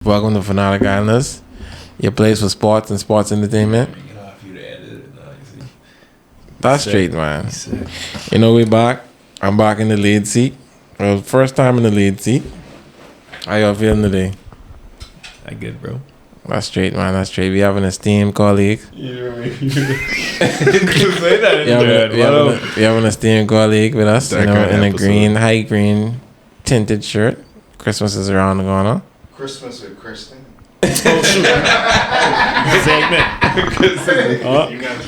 Welcome to Fanatic Islanders, your place for sports and sports entertainment. That's straight, man. You know, we back. I'm back in the lead seat. Well, first time in the lead seat. How y'all feeling today? I good, bro. That's straight, man. That's straight. We have an esteemed colleague. We have an esteemed colleague with us, you know, in a green, high green tinted shirt. Christmas is around the corner. Christmas with Kristen. Segment. You got to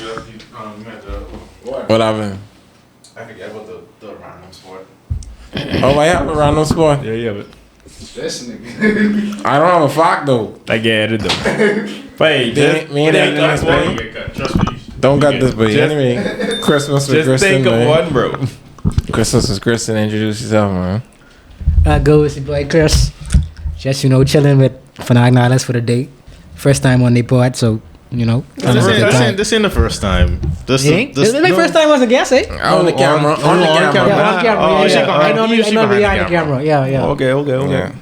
What happened? I forget about the random sport. Oh, I have a random sport. Yeah, but This nigga. I don't have a fact though. I get it though. But trust me. Don't got this, but anyway, Christmas with Just Kristen. think of one, bro. Christmas with Kristen. Introduce yourself, man. Go with your boy Chris. Just, chilling with Fanatic Islanders for the day. First time on the pod, so, This ain't the first time. This is my first time as a guest, eh? On the camera. Yeah, on the camera. I know behind the camera. Yeah. Okay. Yeah.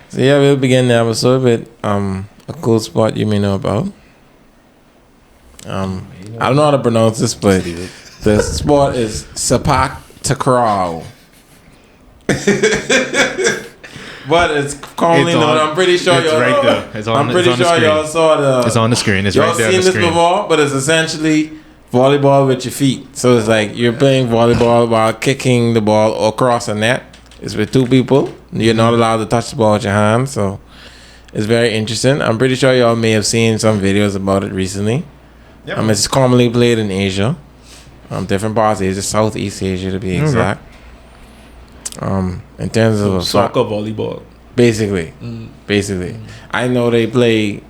So yeah, we'll begin the episode with a cool spot you may know about. I don't know how to pronounce this, but the sport is sepak takraw. But it's commonly known. I'm pretty sure y'all. Right there. I'm pretty sure y'all saw the. It's on the screen. It's right there on the screen. Y'all seen this before, but it's essentially volleyball with your feet. So it's like you're playing volleyball while kicking the ball across a net. It's with two people. You're not allowed to touch the ball with your hands. So it's very interesting. I'm pretty sure y'all may have seen some videos about it recently. Yep. It's commonly played in Asia. Different parts of Asia, Southeast Asia to be exact. In terms of soccer, volleyball, basically. I know they play.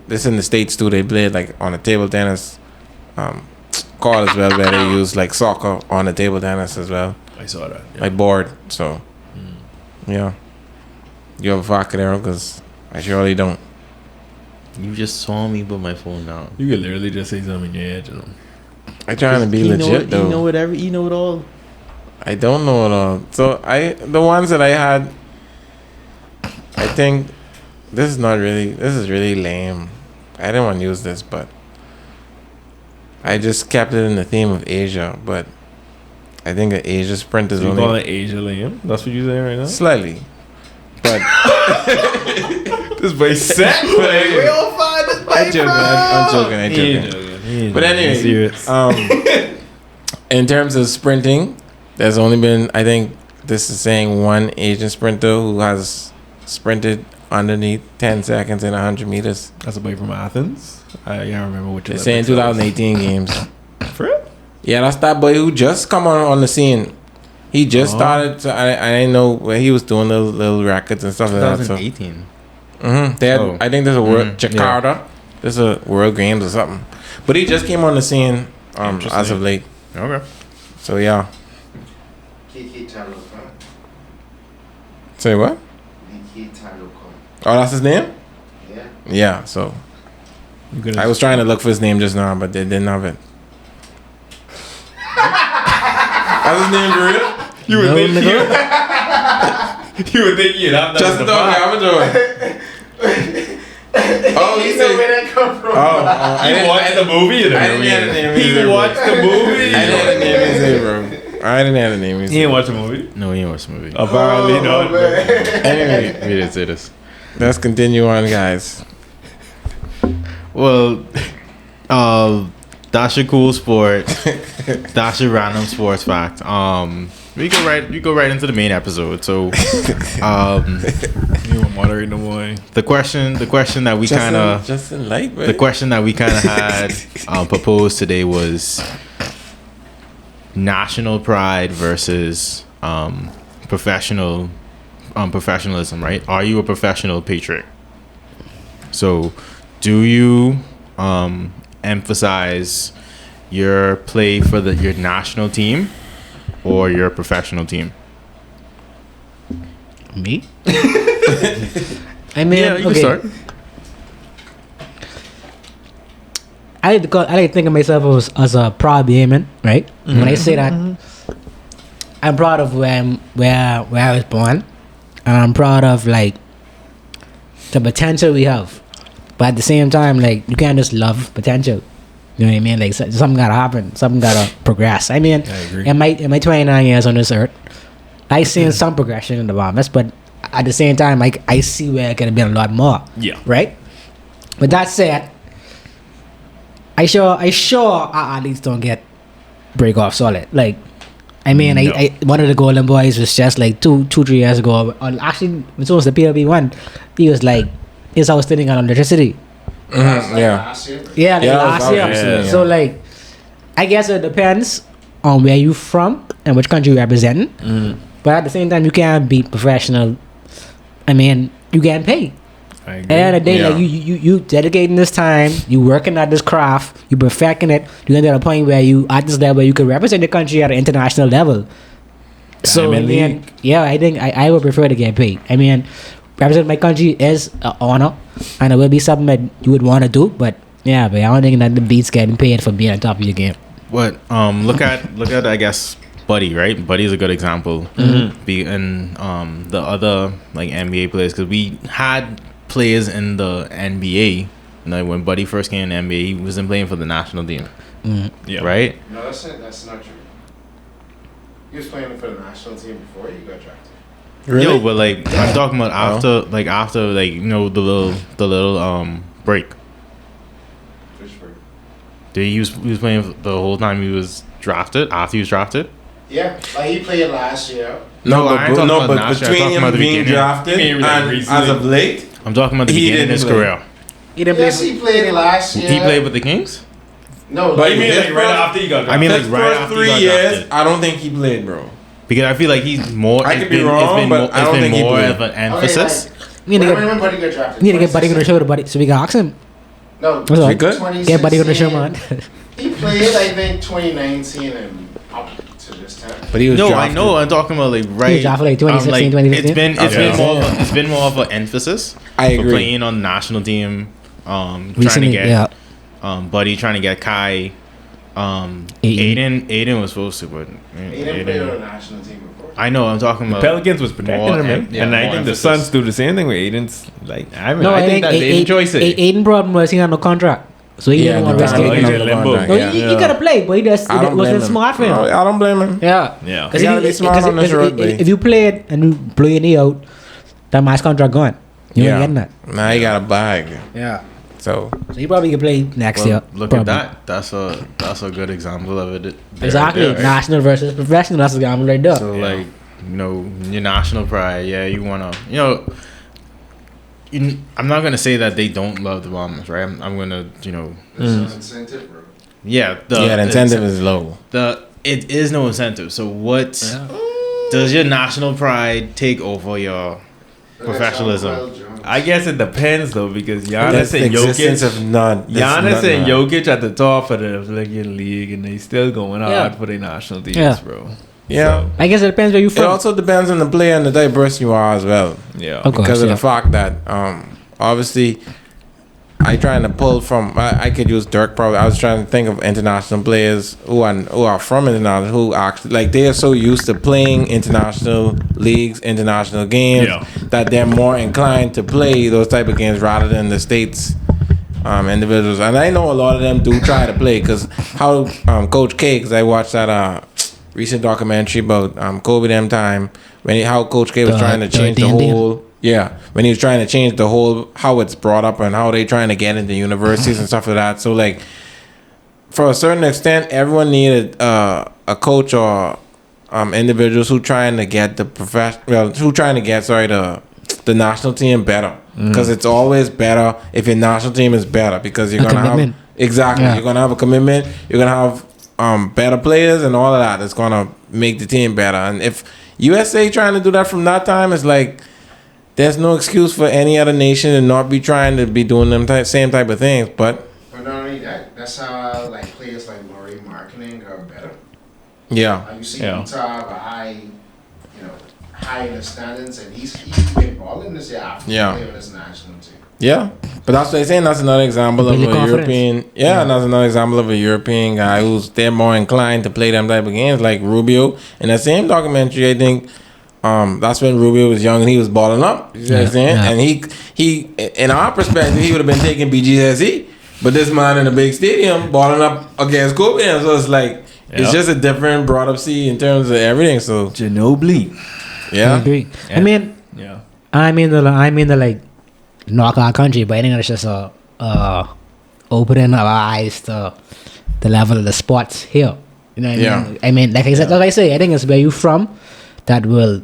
This in the States too. They play like on a table tennis court as well, where they use like soccer on the table tennis as well. I saw that. Yeah. Like board. So, yeah. You have a fact there because I surely don't. You just saw me put my phone down. You could literally just say something in your head, I'm trying to be legit though. You know it all. I don't know it all. So the ones that I had, I think this is really lame. I didn't want to use this, but I just kept it in the theme of Asia. But I think an Asia sprint is so you only. call it Asia lame? That's what you're saying right now? Slightly. But this boy set. We all find this boy. I'm joking. But anyway, in terms of sprinting, there's only been, I think this is saying one Asian sprinter who has sprinted underneath 10 seconds in 100 meters. That's a boy from Athens. I can't remember which. They're saying 2018 games. For real? Yeah, that's that boy who just come on the scene. He just started. So I didn't know where he was doing little records and stuff like that. 2018. They had, I think there's a world Jakarta. Yeah. There's a World Games or something. But he just came on the scene as of late. Okay. So yeah. Say what? Oh, that's his name? Yeah. Yeah, so I was trying to look for his name just now, but they didn't have it. That's his name for real? You would think you'd have that. Justin Dog, Oh, he said where that come from. He watched the movie. He watched the movie. I didn't have the name he said, bro. I didn't have the name he said. He didn't watch the movie? No, he didn't watch the movie. Apparently not. Anyway, we didn't say this. Let's continue on, guys. Well, that's your cool sport. That's your random sports fact. We go right into the main episode. So, you want moderate no more. The question that we kind of had proposed today was national pride versus professionalism, right? Are you a professional patriot? So, do you emphasize your play for your national team or your professional team? Me? I mean, yeah, you can start. I like to think of myself as a proud Yemen, right? Mm-hmm. When I say that, I'm proud of where I was born, and I'm proud of like the potential we have, but at the same time, like you can't just love potential. You know what I mean? Like something gotta happen, something gotta progress. I mean, I agree. in my 29 years on this earth, I seen some progression in the Bombers, but at the same time, like I see where it could have been a lot more. Yeah. Right. But that said, I sure our athletes don't get break off solid. Like, I mean, No. I one of the Golden Boys was just like 2-3 years ago. Actually, when it was the PLB one, he was like, his house didn't got electricity. Mhm, yeah. Last year. Yeah, like Yeah, last year. obviously, So yeah. like, I guess it depends on where you from and which country you representing. But at the same time, you can't be professional. I mean, you can't pay. I At agree. the end of the day, Yeah. like you dedicating this time, you working at this craft, you perfecting it. You get to a point where you at this level, you can represent the country at an international level. So I Diamond mean, League. yeah, I think I would prefer to get paid. I mean, represent my country is an honor, and it will be something that you would want to do. But yeah, but I don't think that the beats getting paid for being on top of your game. What look at I guess Buddy, right? Buddy's a good example. Be and the other like NBA players, because we had players in the NBA. Like when Buddy first came in the NBA, he wasn't playing for the national team, Yeah. right? No, that's not true. He was playing for the national team before he got drafted. Really? Yo, but like I'm talking about after you know the little break. Fishburne. He was playing the whole time he was drafted. After he was drafted. Yeah, like he played last year. No, I ain't talking about but last year, I'm between talking about him the being beginning. drafted You mean, like, and recently? as of late, I'm talking about the He beginning of his didn't play. career. He didn't Yes, play. he played last year. He played with the Kings. No, But You mean his like right first- after you got I mean, drafted? like his right first after 3 he got years, drafted. I don't think he played, bro. Because I feel like he's more. I could be wrong, but I don't think he more played. of an Okay, emphasis. We need to when get Buddy got drafted. we need to get Buddy on the 2016. show to Buddy, so we can ask him. No, What's up? We good? Get Buddy on the show, 2016, man. He played, I think, 2019 and up to this time. But he was No, drafted. I know. I'm talking about like right. drafted, like, 2016, like, 2015? It's been more of an emphasis. I for agree. playing on the national team. Trying Recently, to get yeah. Buddy, trying to get Kai. Aiden was supposed to, but He didn't play on the national team before. I know. I'm talking about Pelicans was protecting more him, man. em- yeah, and I more think the emphasis. Suns do the same thing with Aiden's. Like, I mean, No, I think that they enjoy it. Aiden problem was he had no contract, so he Yeah, didn't want the to risk contract. taking He's it. in limbo. Contract, No, yeah. he gotta play, but he just I it don't blame wasn't him. smart for him. No, I don't blame him. Yeah, Yeah. Because You gotta be smart on this road, babe. if you play it and you blow your knee out, that match contract gone. You ain't getting that. Now he got a bag. Yeah. So So he probably can play next year. Look probably. at that. That's a good example of it. there, Exactly. right? National versus professional. That's the game right there. So like, you know, your national pride. Yeah, you wanna, you know. I'm not gonna say that they don't love the Bombers, right? I'm gonna, you know, There's no incentive, bro. yeah. the incentive is low. It is no incentive. So what does your national pride take over your professionalism? I guess it depends though, because That's Giannis the and existence Jokic, of none. Giannis and Jokic at the top of the Philippine league, and they still going hard for their national teams, Yeah. bro. Yeah. I guess it depends where you It from. also depends on the player and the diverse you are as well. Yeah. Of course, Because of yeah. the fact that obviously I trying to pull from I could use Dirk probably. I was trying to think of international players who are from international, who actually like they are so used to playing international leagues, international games, Yeah. that they're more inclined to play those type of games rather than the states individuals. And I know a lot of them do try to play because how Coach K, because I watched that recent documentary about Kobe them time when how Coach K was trying to change the D&D. whole. Yeah, when he was trying to change the whole how it's brought up and how they trying to get into universities and stuff like that. So like, for a certain extent, everyone needed a coach or individuals who trying to get the the national team better, because it's always better if your national team is better, because you're A gonna commitment. have exactly Yeah. you're gonna have a commitment, you're gonna have better players and all of that. It's gonna make the team better. And if USA trying to do that from that time, it's like. There's no excuse for any other nation to not be trying to be doing them same type of things. But But not only that, that's how like players like Murray marketing are better. yeah, Like you see Yeah. Utah have a high in the standings, and he's been balling this year after Yeah. playing on his national team. yeah. But that's what they're saying. That's another example of Building a confidence. European. Yeah, and that's another example of a European guy they're more inclined to play them type of games, like Rubio. In that same documentary, I think That's when Rubio was young and he was balling up. You know what I'm saying? Yeah. And he, in our perspective, he would have been taking BGSE. But this man in a big stadium balling up against Kobe, and so it's like it's just a different brought up seat in terms of everything. So Ginobili. I yeah, agree. Yeah. I mean the like knock our country, but I think it's just a opening our eyes to the level of the sports here. You know what I mean? I mean, like I said, like I say, I think it's where you from that will,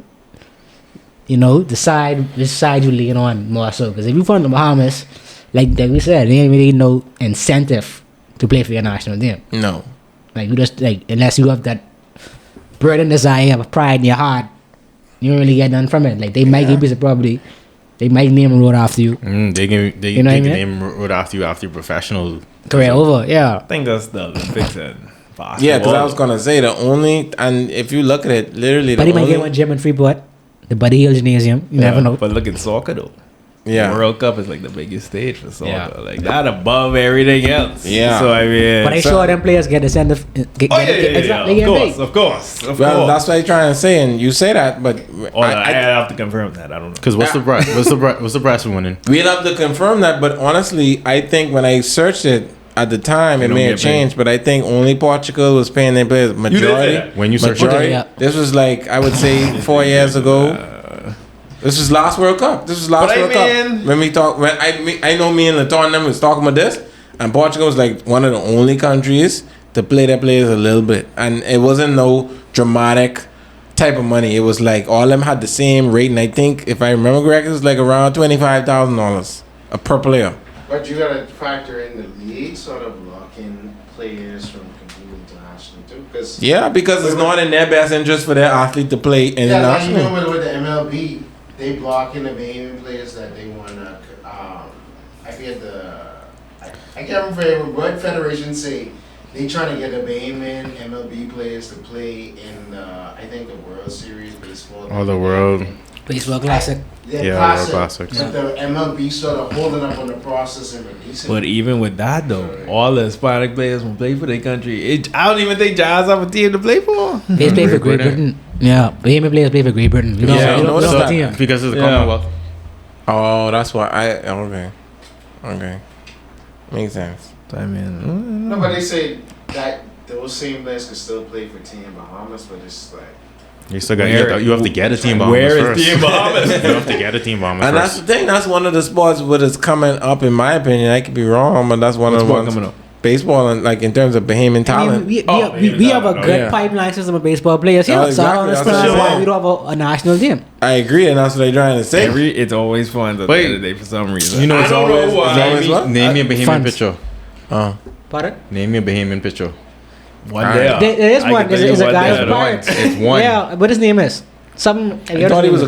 decide which side you lean on more so. Because if you from the Bahamas, like we said, there ain't really no incentive to play for your national team. no, Like you just unless you have that burden desire, pride in your heart, you don't really get none from it. Like they might give you the property, they might name a road after you. They can You know what I mean? name road after your professional Career over, yeah. I think that's the Olympics and basketball. yeah. Because I was gonna say and if you look at it, literally, But the he might only, get one gym in Freeport, the Buddy Hill Gymnasium. You never know. But look at soccer though. yeah, World Cup is like the biggest stage for soccer. Yeah. Like that above everything else. Yeah. So I mean, But I sure them players get the send Of course. well, that's what I'm trying to say, and you say that, but I have to confirm that. I don't know. because what's the price for winning? we'd have to confirm that. But honestly, I think when I searched it at the time, it don't may have get paid. changed, but I think only Portugal was paying their players say majority. that. When you search Majority. Yeah. This was like I would say 4 years ago. This was last World Cup. This was last But I World mean- Cup. When we talk, I know me and Laton and them was talking about this, and Portugal was like one of the only countries to play their players a little bit, and it wasn't no dramatic type of money. It was like all of them had the same rate, and I think if I remember correctly, it was like around $25,000 per player. But you gotta factor in the league sort of locking players from competing internationally too, because Yeah, because it's not in their best interest for their athlete to play like internationally. even with the MLB, they blocking the Bahamian players that they wanna. I forget I can't remember what federation say they trying to get the Bahamian MLB players to play in I think the World Series baseball. Oh, the World. Baseball Classic. Yeah, World Classics. But the MLB sort of holding up on the process and releasing. But even with that though, all the Hispanic players will play for their country. I don't even think Jazz have a team to play for. They play for Great Great Britain. Yeah, Bahamian players play for Great Britain. You know, Yeah, you don't noticed know that. the team. Because of the Yeah. Commonwealth. Oh, that's why okay, makes sense. I mean, No, but they say that those same players could still play for Team Bahamas, but it's like You still got Where- you have to get a team Bahamas where is first. Team Bahamas? You have to get a team Bahamas And that's first. the thing. That's one of the sports where it's coming up, in my opinion. I could be wrong, but that's one What's of the what ones. coming up? Baseball and like in terms of Bahamian I mean, talent. we have a good Yeah. pipeline system of baseball players here. Oh, So I don't exactly. That's understand what why I'm we don't have a national team. I agree, and that's what they're trying to say. It's always fun at the end of the day for some reason. You know, I it's don't always- know why. it's always what? Name me a Bahamian Funds. picture. Pardon? Name me a Bahamian picture. One Alright. day. There is one. There's a guy with with Pirates. It's one. Yeah, what his name is? Some. I thought he was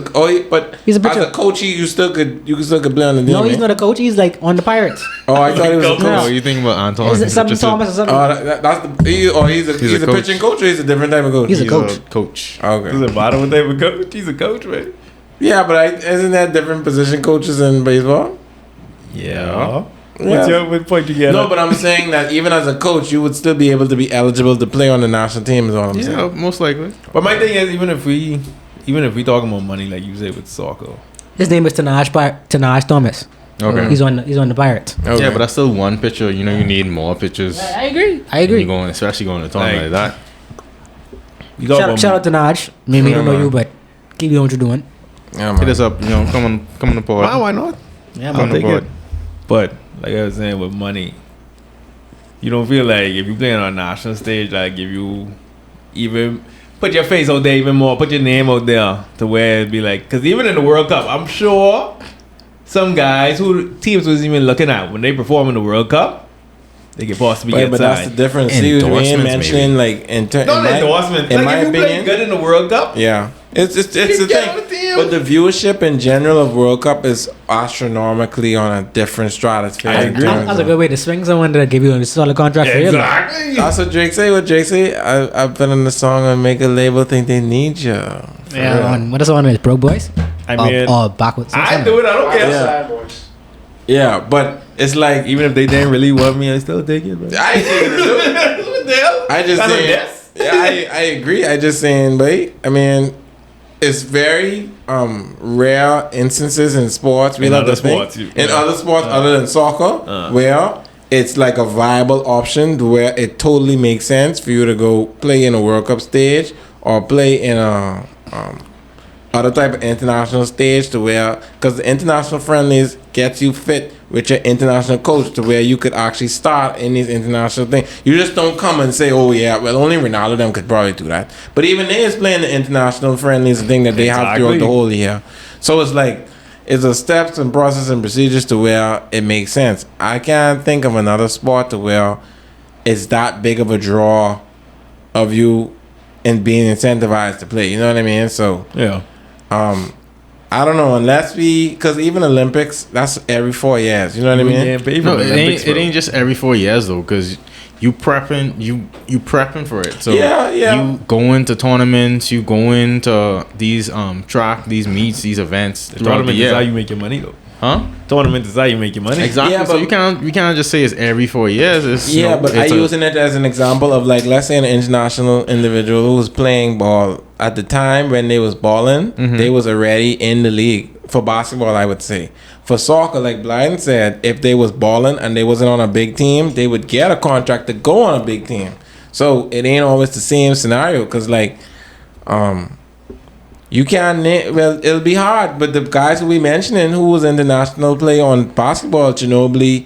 but He's a as pitcher. a coach, you still could play on the team. No, he's eh? not a coach. He's like on the Pirates. Oh, I thought he was a coach. Yeah. Oh, you think about Anton? Is it some Richardson? Thomas or something? Oh, that's he's a coach. pitching coach, or he's a different type of coach. He's a coach. Coach. Okay. Doesn't matter what they would coach. He's a coach, man. Yeah, but isn't that different position coaches in baseball? Yeah. Yeah. What point you get? No, but I'm saying that even as a coach, you would still be able to be eligible to play on the national team. Is all I'm Yeah, saying. most likely. But my thing is, even if we talking about money, like you say with soccer, His name is Tanaj Thomas. Okay. He's on the Pirates. Okay. Yeah, but that's still one picture. You know, you need more pictures. I agree. I You agree. going, especially going to a tournament like that. you got Shout out to Naj. Maybe we don't know you, but keep doing what you're doing. Yeah, Hit man. us up. You know, come on the board. Why not? Yeah, Come I'll on the take board. it. But like I was saying, with money, you don't feel like if you playing on a national stage, like if you even put your face out there even more, put your name out there to where it'd be like, because even in the World Cup, I'm sure some guys who teams was even looking at when they perform in the World Cup, they could possibly get But that's the signed. difference. See, we ain't Endorsements, mentioning like in Not an endorsement. in Like my if you play opinion, good in the World Cup, yeah, it's the get on the thing. team. But the viewership in general of World Cup is astronomically on a different stratosphere. I in agree. terms That's a of- good way to swing someone to give you a solid contract for you. exactly. That's what Drake say. What Drake say? I've been in the song and make a label think they need you. Yeah, on what is the one with Pro Boys? I mean, or backwards. I do it. I don't care. Yeah. Side boys. Yeah, but it's like Even if they didn't really want me, I still take it. Bro. I ain't saying to do it. What the hell? I just That's a saying. guess. Yeah, I agree. I just saying, but I mean, it's very rare instances in sports. We In love other to think sports, in other sports other than soccer, where it's like a viable option to where it totally makes sense for you to go play in a World Cup stage or play in a other type of international stage to where, because the international friendlies gets you fit with your international coach to where you could actually start in these international things. You just don't come and say, oh yeah, well only Ronaldo them could probably do that. But even they is playing the international friendlies, the thing that they have throughout the whole year. So it's like, it's a steps and process and procedures to where it makes sense. I can't think of another sport to where it's that big of a draw of you and being incentivized to play. You know what I mean? So Yeah. I don't know, unless because even Olympics, that's every 4 years. You know what I mean? Yeah, but even No, Olympics, it ain't just every 4 years though, because you prepping for it. So Yeah. you go into tournaments, you go into these track, these meets, these events. The tournament is how you make your money though. Huh? Tournament is how you make your money. Exactly. Yeah, so but- you can't just say it's every 4 years. It's, Yeah, but I it's using it as an example of like, let's say an international individual who was playing ball at the time when they was balling, they was already in the league. For basketball, I would say. For soccer, like Blyden said, if they was balling and they wasn't on a big team, they would get a contract to go on a big team. So it ain't always the same scenario, because like, you can't well, it'll be hard. But the guys who we mentioning who was international play on basketball, Ginobili,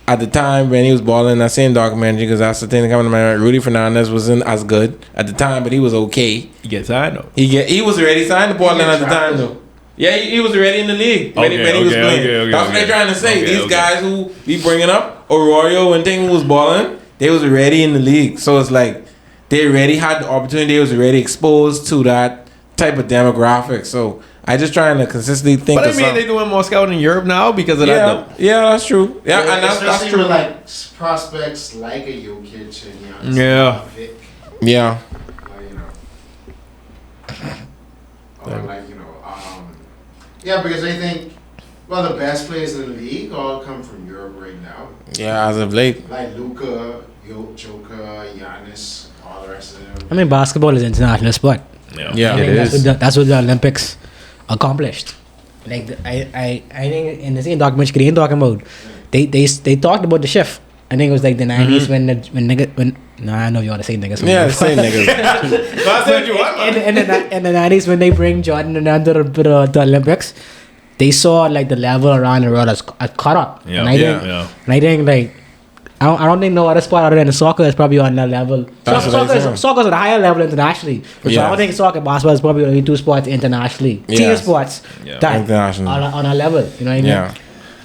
at the time when he was balling, that same documentary, because that's the thing that coming to my mind. Rudy Fernandez wasn't as good at the time, but he was okay. You get signed though. He was already signed to Portland at the time though. Yeah, he was already in the league when he was playing. That's what they're trying to say. These guys who we bringing up, Arroyo and thing who was balling, they was already in the league. So it's like they already had the opportunity. They was already exposed to that type of demographic. So I just trying to consistently think. But I of mean, they doing more scouting in Europe now because of that. yeah, Though. yeah, that's true. Yeah, and that's especially true. with like prospects like a Jokic and Giannis. Yeah. Vic, Yeah, or like yeah, because I think the best players in the league all come from Europe right now. yeah. As of late, Like Luka, Joker, Giannis, all the rest of them. I mean, basketball is an international sport. yeah, I think It that's is. that's what the Olympics accomplished. Like I think in the same documentary Korean talking about, they talked about the shift. I think it was like the 90s when no, I know you want to say niggas. yeah. Same niggas. In the 90s when they bring Jordan and under the Olympics, they saw like the level around the world as caught up. Yeah, and I think like I don't think no other sport other than soccer is probably on that level. That's what I said. Soccer's at a higher level internationally. So I don't think soccer and basketball is probably only two sports internationally. Team Yes. sports Yeah. that International. on a level. You know what I mean? Yeah.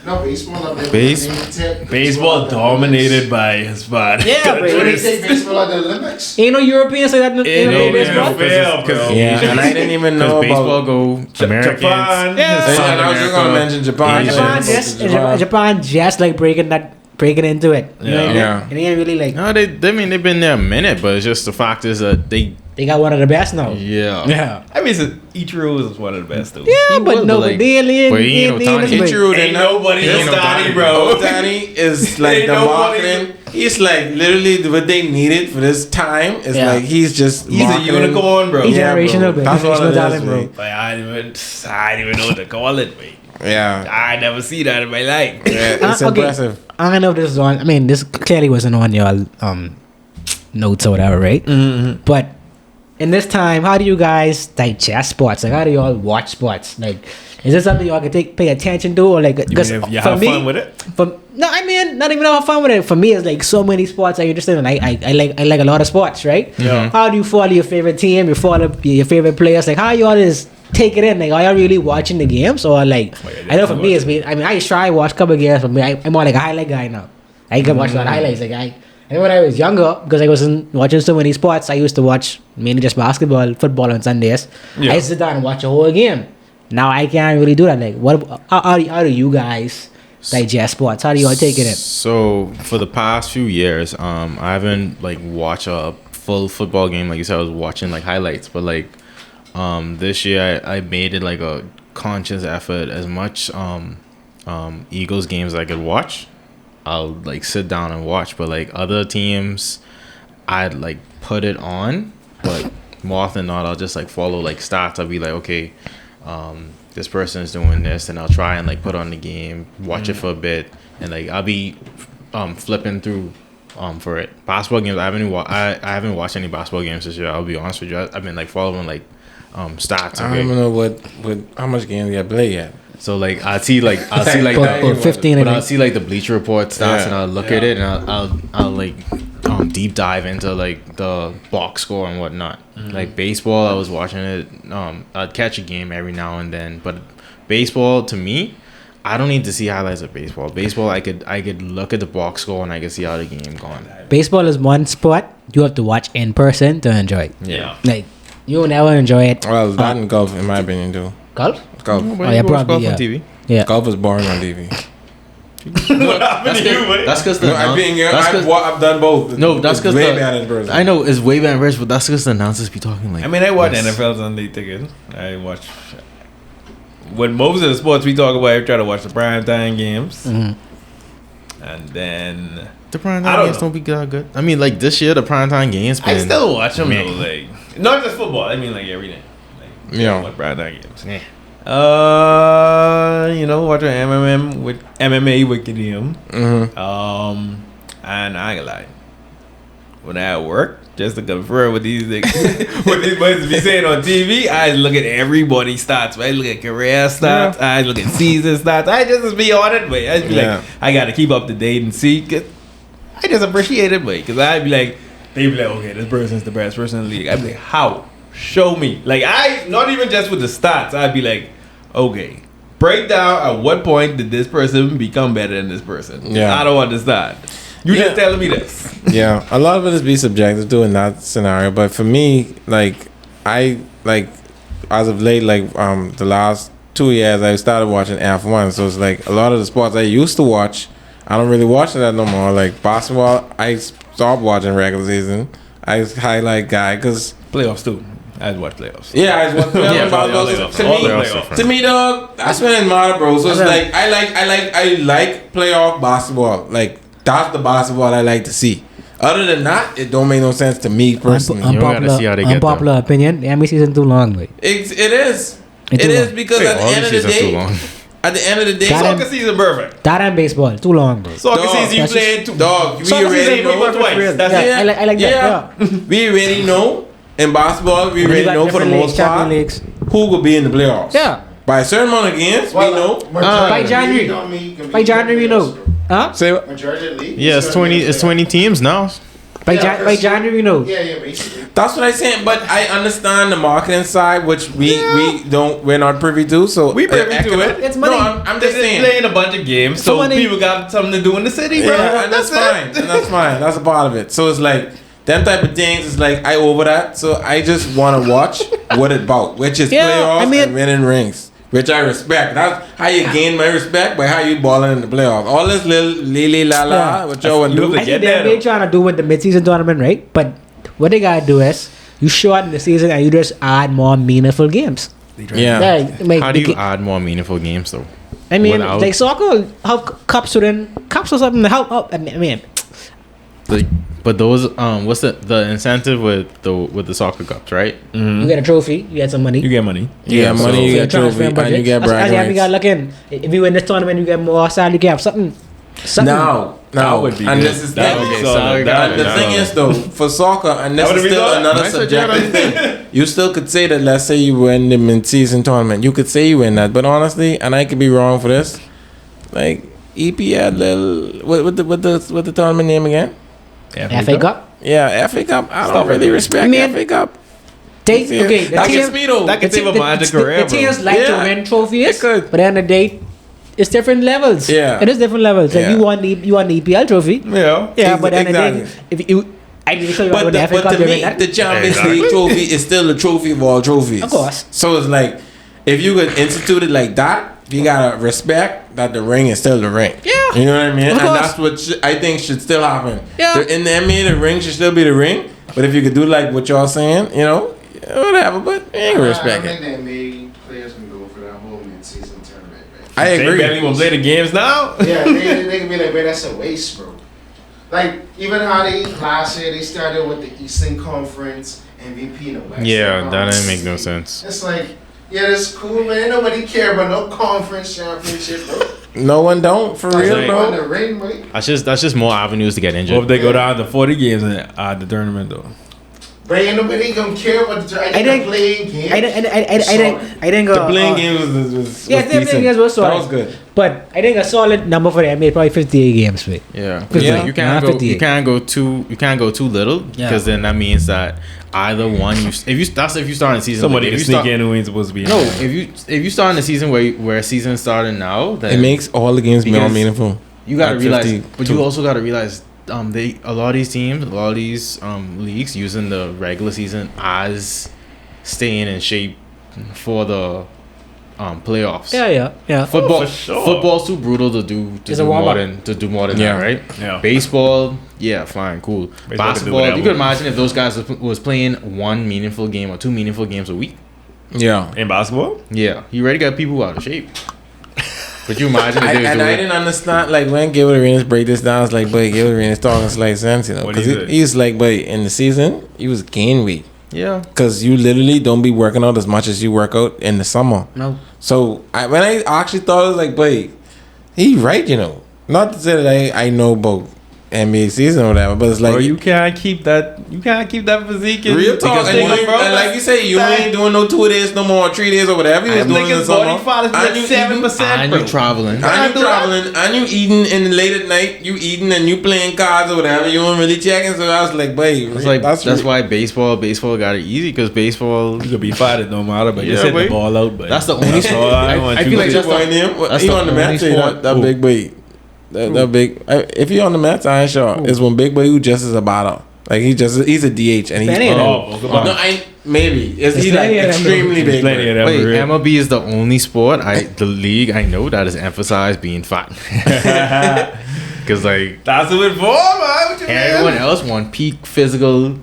No, baseball up there. Baseball dominated by his body. Yeah, bro. When they say baseball at the Olympics? Ain't no Europeans like that in no baseball. fail, bro. Yeah, and I didn't even know baseball about. go Americans. Japan. Yeah. Yeah, and I was just gonna mention Japan. Japan just like breaking into it. You know what I mean? Yeah. It ain't really like No, they've been there a minute, but it's just the fact is that they got one of the best now. yeah. I mean, Ichiro is one of the best too. Yeah, He but was, no, but, like, they ain't. but he ain't Ohtani. Ichiro, Ain't nobody Ain't else Donnie, bro. Ohtani is like Ain't the nobody- marketing. He's like literally what they needed for this time. Is Yeah. like he's just He's a marketing. unicorn, bro. He's Yeah, generational, bro. bro. That's what Generational it talent, is, bro. man. Like I didn't even know what to call it, mate. Yeah, I never see that in my life. yeah, it's Okay. impressive. I don't know if this is on. I mean, this clearly wasn't on your notes or whatever, right? Mm-hmm. But in this time, how do you guys digest sports? Like, how do you all watch sports? Like, is this something y'all can pay attention to, or like? You Because mean if you for have me, fun with it? no, I mean, not even have fun with it. For me, it's like so many sports I'm interested in. I like a lot of sports, right? Yeah. How do you follow your favorite team? You follow your favorite players? Like, how you all just take it in? Like, are you really watching the games, or like? Oh, yeah, I know for me, definitely it's been. I mean, I just try to watch a couple of games. For me, I'm more like a highlight guy now. I can watch a lot of highlights. Like I know when I was younger, because I wasn't watching so many sports, I used to watch mainly just basketball, football on Sundays. Yeah. I used to sit down and watch a whole game. Now I can't really do that. Like, how do you guys digest sports? How do you all take it in? So for the past few years, I haven't like watched a full football game. Like you said, I was watching like highlights, but like this year I made it like a conscious effort. As much Eagles games I could watch, I'll like sit down and watch. But like other teams, I'd like put it on, but more often than not, I'll just like follow like stats. I'll be like, okay, this person is doing this, and I'll try and like put on the game, watch it for a bit, and like I'll be flipping through for it. Basketball games, I haven't watched any basketball games this year. I'll be honest with you. I've been like following like stats. I don't know what how much games you play yet. So like I'll see like that, 15, but I'll see like the Bleacher Report stats, and I'll look at it, and I'll like deep dive into like the box score and whatnot. Like baseball, I was watching it. I'd catch a game every now and then, but baseball to me, I don't need to see highlights of baseball. Baseball, I could look at the box score and I could see how the game going. Baseball is one sport you have to watch in person to enjoy it. Yeah. Like you will never enjoy it. Well, that and golf, in my opinion, too. Golf? Golf. Oh yeah, probably on TV. Yeah. Golf is boring on TV. What happened to you, mate? That's because No, I've done both. No, that's because way better in person. I know it's way better in person, but that's because the announcers be talking like. I mean, I watch this. NFL Sunday ticket. I watch. When most of the sports we talk about, I try to watch the primetime games. And then The prime I time don't games know. don't be good. I mean, like this year, the prime time games. I Been, still watch them Man. though, like not just football. I mean, like every day. Like, Yeah. what primetime games? Yeah. Watching MMA with Gideon. Mm-hmm. And I ain't gonna lie. When I at work, just to confirm what these niggas, what these boys be saying on TV, I look at everybody's stats. Right? I look at career stats. Yeah. I look at season stats. I just be on it, but I be like, I gotta keep up to date and see. Cause I just appreciate it, because I'd be like, they be like, okay, this person's the best person in the league. I'd be like, how? Show me. Like, not even just with the stats. I'd be like, okay, break down at what point did this person become better than this person. Yeah. I don't understand. You just telling me this. Yeah, a lot of it is be subjective to in that scenario, but for me, like I like as of late, like the last 2 years, I started watching F1. So it's like a lot of the sports I used to watch, I don't really watch that no more. Like basketball, I stopped watching regular season. I highlight guy because Playoffs too. I watch playoffs. yeah, I was watching Yeah, playoffs. all playoffs. To me, dog, that's when it matter, bro. So it's like I like playoff basketball. Like that's the basketball I like to see. Other than that, it don't make no sense to me personally. You gotta see how they get Unpopular opinion, the NBA season too long, boy. It is. It's It too is long. because at the end of the day, at the end of the day, Gotta- Soccer season perfect. That and baseball, too long, bro. Soccer Dog, season you that's played two. dog, we Soccer already season know. twice. That's Yeah, it. I like that. Yeah. We already know in basketball. We When you already got know for the different most leagues, champion part leagues. who will be in the playoffs. Yeah. By a certain amount of games, we know. By January. By January, we know. Huh? Say what? Majority of the league. Yeah, it's 20. It's 20 teams now. By January, we know. Yeah, basically. That's what I'm saying. But I understand the marketing side, which we're not privy to. So We privy to it. It's money. No, I'm just They're saying. playing a bunch of games, so Somebody- people got something to do in the city, bro. Yeah, and that's fine. And that's fine. That's a part of it. So it's like them type of things. It's like I over that. So I just want to watch what it's about, which is Yeah, playoffs I mean- and winning rings, which I respect. That's how you gain my respect, by how you balling in the playoffs. All this little lily la la, Yeah. what y'all want to You do. have I to think get they're that. trying to do with the mid-season tournament, right? But what they gotta do is you shorten the season and you just add more meaningful games. Yeah. Like, How do you add more meaningful games though? I mean, without- like soccer, have cups or something to help out. I mean, Like, but those what's the incentive with the soccer cups, right? you get a trophy, you get some money. You get money. You get money, you For your get trophy, transfer and budget. you get That's bragging how we got rights. looking. If you win this tournament, you get more salary. You get something. Now, That would be and good. this is That the- would be solid. solid. and the thing is though, for soccer, and this That is would be still solid. another Nice subjective thing. You still could say that. Let's say you win the mid-season tournament. You could say you win that, but honestly, and I could be wrong for this. Like EPL, what the tournament name again? FA Cup. Yeah, FA Cup. I Stop don't really it. respect I mean, FA Cup. Okay, the That team- gets me though. That could save a man's career, the teams bro. like Yeah, to win trophies, it could. but at the end of the day, it's different levels. Yeah. It is different levels. Like Yeah. you want the EPL trophy. Yeah. Yeah, but at the end of Exactly. the day, if you, I can show you But, what the FA but Cup to they me, win that. the Champions Exactly. League trophy is still the trophy of all trophies. Of course. So it's like, if you could institute it like that, you gotta respect that the ring is still the ring. Yeah. You know what I mean? Of And course. that's what I think should still happen. Yeah. In the NBA, the ring should still be the ring. But if you could do like what y'all saying, you know, whatever. But you ain't gonna respect I it. think the NBA players can go for that whole mid-season tournament, man. I They agree. barely gonna play the games now. Yeah, they can be like, man, that's a waste, bro. Like, even how they last year, they started with the Eastern Conference, MVP in the West. Yeah, that didn't make no sense. It's like, yeah, that's cool, man. Ain't nobody care about no conference championship, bro. No one don't, for real, like- On bro. the ring, mate. That's just more avenues to get injured. Or if they go down to 40 games in the tournament though. But ain't nobody gonna care about the I think- playing game. I think The playing game was yeah, the playing decent. games was solid. That was good. But I think a solid number for the NBA probably 58 games, mate. Yeah, 58. Yeah. you can't Not go. 58. You can't go too little Yeah. because then that means that either one if you start the season. Somebody if can you sneak start, in who ain't supposed to be in. No, there. if you start in the season where season started now, then It makes all the games more Because- meaningful. you gotta at realize, 50 but too. you also gotta realize, a lot of these teams, a lot of these leagues using the regular season as staying in shape for the playoffs. Yeah. Football, Oh, for sure. football's too brutal to do It's a warm-up. more than Yeah. that, right? Yeah. Baseball, yeah, fine, cool. Baseball can do Basketball, whatever. you could imagine if those guys was playing one meaningful game or two meaningful games a week. Yeah. In basketball? Yeah, you already got people out of shape. But you imagine if I, they was and I doing didn't understand, like, when Gilbert Arenas break this down, it's like, but Gilbert Arenas talking slight sense, you know, What because he say? he's like, but in the season, he was gain weight. yeah. Because you literally don't be working out as much as you work out in the summer. No. So when I actually thought, I was like, but he right, you know. Not to say that I know about NBA season or whatever, but it's like, Bro, you can't keep that physique in real talk. And, because and like you say, you ain't doing no 2 days no more, 3 days or whatever you was doing in the summer. And you eating- And you traveling. And you traveling, and you eating in the late at night, you eating and you playing cards or whatever, you weren't really checking. So I was like, babe, It's like that's why baseball got it easy because baseball. You could be fired, it don't matter, but Yeah, just hit the but ball out. But that's the only sport. I I feel like that's boy the, name. that's He the on the only Mets, say sport. that big boy. That big. If he on the Mets, I ain't sure. It's when Big Boy who just is a batter. Like he's a DH and he's Plenty of them. no, maybe is There's he like plenty of them. extremely big? plenty of them. Wait, Real. MLB is the only sport the league I know that has emphasized being fat. Because like That's what it's for, man. What you everyone mean? else want peak physical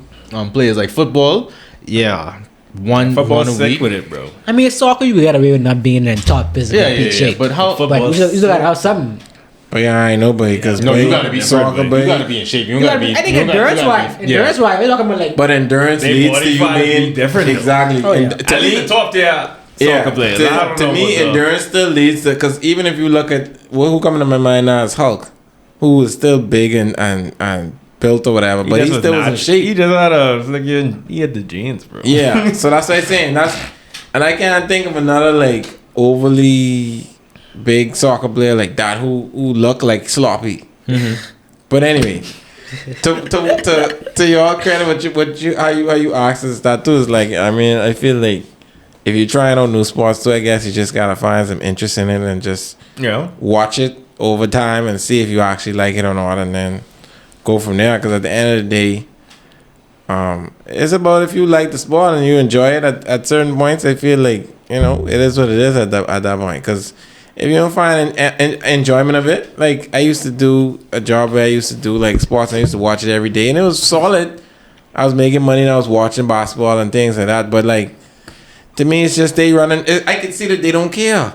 players like football. Yeah, one Football's a sick week. with it, bro. I mean, soccer, you get away with not being in top physical Yeah, peak shape. But how? Football- But you still gotta have something. But yeah, I ain't nobody because No, you gotta be soccer, You but gotta be in shape. You You gotta gotta be. be, I think you gotta- you endurance gotta wise, be- yeah. we're talking about like. but endurance They leads to body you fat being be different, though. exactly. Oh, yeah. And At to least me, the top tier soccer players. I don't To know me, what's up. endurance still leads to because even if you look at who coming to my mind now is Hulk, who is still big and built or whatever, but he just still was in not- shape. He just had a like he had the jeans, bro. Yeah, so that's what I'm saying. And I can't think of another like overly big soccer player like that who look like sloppy. But anyway, to your credit, what you how you asked us that too is like, I mean, I feel like if you're trying out new sports too, I guess you just gotta find some interest in it and just Yeah. watch it over time and see if you actually like it or not, and then go from there. Because at the end of the day, it's about if you like the sport and you enjoy it at certain points. I feel like, you know, it is what it is at that point. Because if you don't find an enjoyment of it, like I used to do a job where I used to do like sports, and I used to watch it every day, and it was solid. I was making money and I was watching basketball and things like that. But like, to me, it's just they running. I can see that they don't care.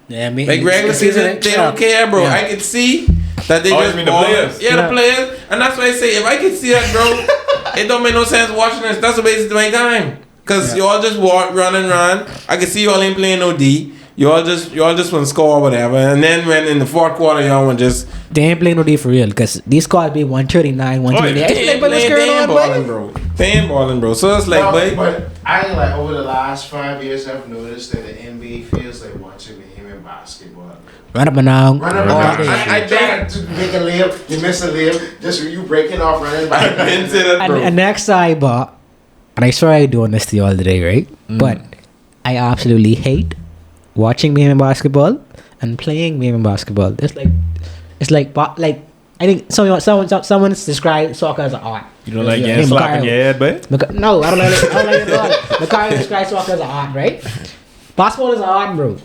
Yeah, I mean, Like regular season, they don't care, bro. Yeah. I can see that they Oh, you just mean the ball- players? Yeah, Yeah. the players, and that's why I say if I can see that, bro, it don't make no sense watching this. That's a waste of my time. Cause you all just walk, run and run. I can see y'all ain't playing no D. You all just want to score or whatever, and then when in the fourth quarter y'all want just They ain't playing no D for real because these scores be 139, 128. Oh, Like, but what's going on, balling, boy? bro. They ain't balling, bro. So it's like, No, boy, but I like over the last 5 years, I've noticed that the NBA feels like watching a game in basketball. Run up and down. Run up all and day. down. I try to make a layup, you miss a layup, just you breaking off running back. I've been to that, And, bro. and next sidebar, and I swear I'm doing this to you all today, right? But I absolutely hate watching women basketball and playing women basketball. It's like I think someone's described soccer as an art. You don't like Yeah, getting slapped in your head, babe? No, I don't like it at all. Macario describes soccer as an art, right? Basketball is an art, bro.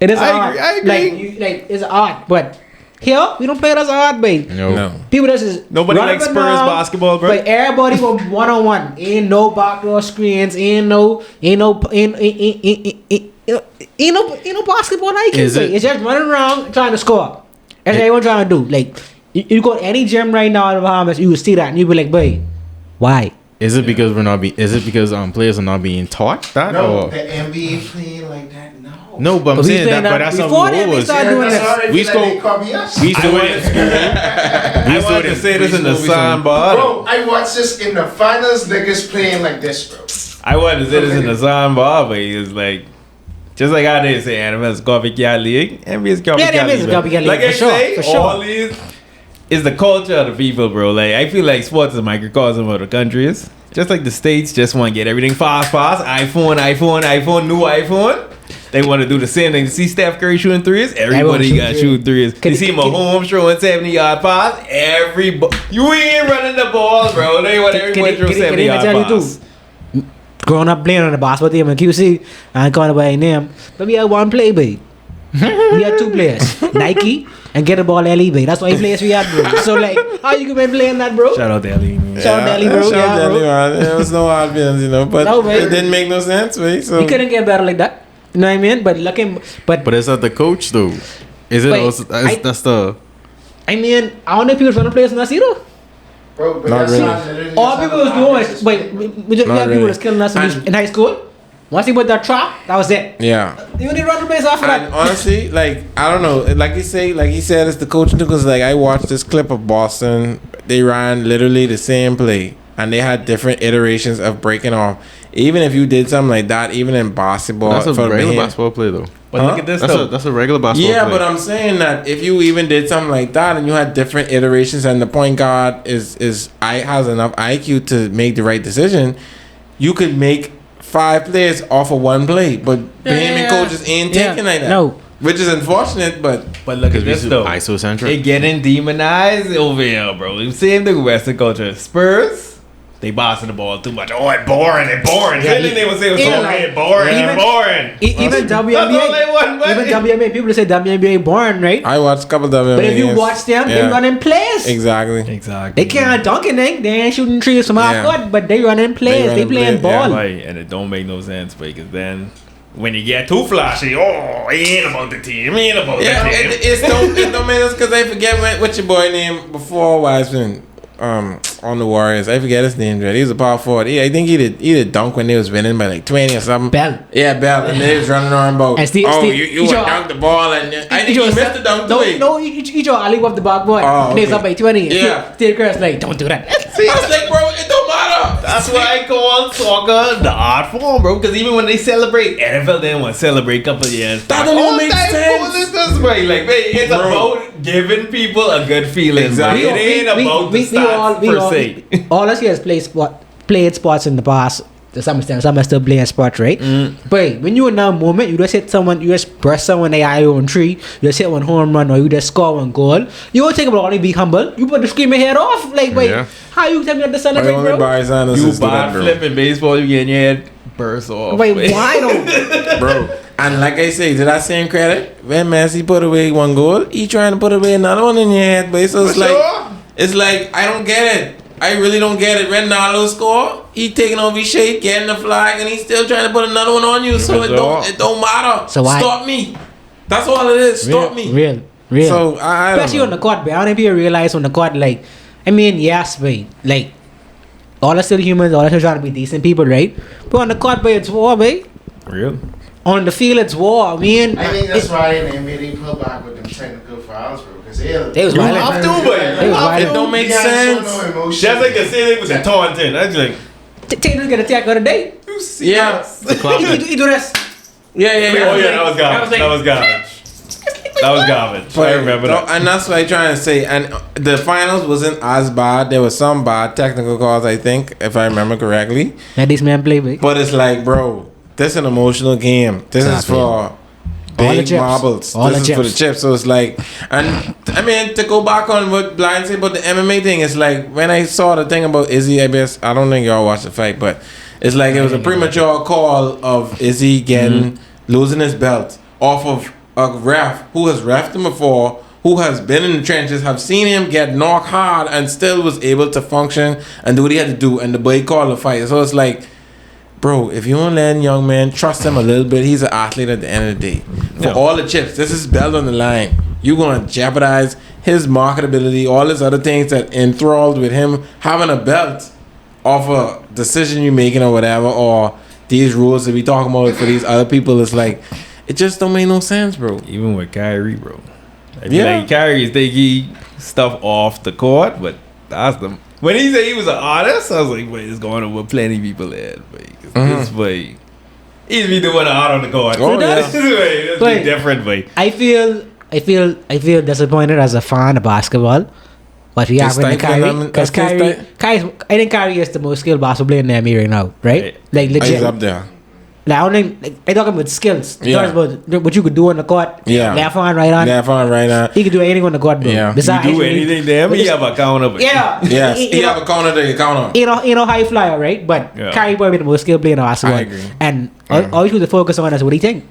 It is an art. I agree. It's an art, but here we don't play it as an art, babe. No. People just Nobody run likes up and Spurs down, basketball, bro. But everybody go 1-on-1. Ain't no backdoor screens. Ain't no basketball like Is it- It's just running around trying to score. That's what everyone trying to do. Like you go to any gym right now in the Bahamas, you will see that and you be like, boy, why? Is it because we're not being? Is it because players are not being taught that? No, or? the NBA playing like that. No, but I'm But we saying playing that. But that that's before how we then, we was. started doing this. We scored. Copy us. We used to win. I wanted to say this in the sun, Bro, I watched this in the finals. Niggas playing like this, bro. I wanted to say this in the sun, but it's like, just like how they say NFL's copycat league, NBA's copycat Yeah, NBA's league. copycat league, Like for I sure, say, for sure. all these is the culture of the people, bro. Like I feel like sports is a microcosm of the countries. Just like the states just want to get everything fast. iPhone, new iPhone. They want to do the same thing. You see Steph Curry shooting threes? Everybody got shooting threes. You see Mahomes throwing 70-yard pass? You ain't running the ball, bro. They want everybody to throw 70-yard pass. Growing up playing on the basketball team in QC, I ain't calling by name, but we had one play, babe. We had two players, Nike and Get the Ball LE, babe. That's why players we had, bro. So like, how you been playing that, bro? Shout out to LE, man. Shout out to LE, bro. Shout out Yeah, to bro. LE, man. There was no hard feelings, but No, man. it didn't make no sense, right? So We couldn't get better like that. You know what I mean? But looking, But is that the coach though? Is it Wait, also? That's the. I mean, I don't know if people trying to play us in that either. Bro, but Not that's really. not literally All just people how was the doing offense is, wait, we just Not had people really. was killing us And- in high school. Once they put that trap, that was it. yeah. You need to run the place after And that. honestly, like I don't know, like he said, it's the coaching because like I watched this clip of Boston. They ran literally the same play, and they had different iterations of breaking off. Even if you did something like that, even in basketball, That's a for regular being- basketball play though. But look at this though. That's a regular basketball Yeah, play. but I'm saying that if you even did something like that and you had different iterations and the point guard has enough IQ to make the right decision, you could make 5 players off of one play. But Bahamian coaches ain't taking like that. No. Which is unfortunate, but But look at Because we this do though. isocentric. They getting demonized over here, bro. The same thing with Western culture. Spurs, they bossing the ball too much. Oh, it's boring. Yeah, Really, they would say it's even so like- boring. even- boring. Even That's all they want, WNBA, buddy. even WNBA, people say WNBA boring, right? I watched a couple of them. But if you watch them, they running plays. Exactly. Exactly. They can't dunk anything. They ain't shooting trees from half Yeah. court, but they running plays. They running playing plays, yeah. ball. Right, and it don't make no sense because then when you get too flashy, oh, it ain't about the team. It ain't about Yeah, the team. it don't make sense because I forget what your boy name before Wiseman on the Warriors. I forget his name. He was a power forward. I think he did dunk when they was winning by like 20 or something. Bell. Yeah, Bell. And they was running around about, And Steve- you would Steve- dunk the ball. And I think he missed the dunk too. No, he just alley off the backboard. Oh, Plays okay. up by 20. Yeah. Steve Kerr's like, don't do that. I was like, bro, it don't matter. That's why I call soccer the art form, bro. Because even when they celebrate, NFL didn't want to celebrate a couple of years. That don't even make that sense. cool is this way? Like, man, it's Bro. about giving people a good feeling. Exactly. Bro. It ain't about the stats per se. All us here has played sports in the past to some extent. Some are still playing sports, right? But when you're in that moment, you just hit someone, you just press someone in the eye on tree, you just hit one home run, or you just score one goal. You won't take about only be humble. You put the screaming head off. Like, wait, Yeah. how you tell me to celebrate, Only bro? Barry Sanders You is doing that, bad bro. flipping baseball, you getting your head burst off. Wait, man. why though? Bro. And like I say, to that same credit, when Messi put away one goal, he trying to put away another one in your head, but so it's like I don't get it. I really don't get it. Ronaldo score, he taking off his shape, getting the flag, and he's still trying to put another one on you. So it don't matter. So why- Stop me. That's all it is. Stop me. Real. So I don't Especially know. on the court, but I don't know if you realize on the court, like, I mean, yes, but like, all are still humans, all are still trying to be decent people, right? But on the court, but it's war, babe. Real? On the field, it's war. I mean, I think that's why in the NBA they pull back with them technical fouls, bro. Because they was You violent. have to, but They was violent. It don't make Show sense. no emotion. Just like the same thing with the taunting. That's like, Taylor's gonna attack the day. you see Yeah. He do this. Yeah. Oh yeah, that was garbage. That was garbage. That was garbage. I remember that. And that's what I'm trying to say. And the finals wasn't as bad. There was some bad technical calls, I think, if I remember correctly. Let this man play, babe. But it's like, bro, this is an emotional game. This is Exactly. for All the big chips. marbles. All This the is for the chips. chips. So it's like, and I mean, to go back on what Blind said about the MMA thing, it's like when I saw the thing about Izzy, I don't think y'all watched the fight, but it's like it was a premature call of Izzy getting losing his belt off of a ref who has refed him before, who has been in the trenches, have seen him get knocked hard and still was able to function and do what he had to do, and the boy called the fight. So it's like, bro, if you don't let a young man trust him a little bit, he's an athlete at the end of the day. For all the chips, this is belt on the line. You're going to jeopardize his marketability, all his other things that enthralled with him having a belt off a decision you're making or whatever, or these rules that we talking about for these other people, it's like it just don't make no sense, bro. Even with Kyrie, bro. I feel Yeah. like Kyrie is taking stuff off the court, but that's the when he said he was an artist, I was like, wait, it's going over plenty people head, this way. He's be doing the art on the court. Oh, yeah. That's But- different, way. I feel disappointed as a fan of basketball. What we have Just in like Kyrie, them- because that's I think Kyrie is the most skilled basketball player in the NBA right now, right? Right. Like He's legit. up there. Like, I don't think like, I talking about skills. Yeah. Yeah. About what you could do on the court. Yeah. Left on, right on. Yeah, fine, right now. He could do anything on the court, bro. Yeah. Besides, You do actually- anything there, but you have a counter. But Yeah. Yes, You he know- have a corner to your counter. you know, high flyer, right? But Yeah. Kyrie probably the most skilled player in basketball. I agree. And all you should focus on is what he think.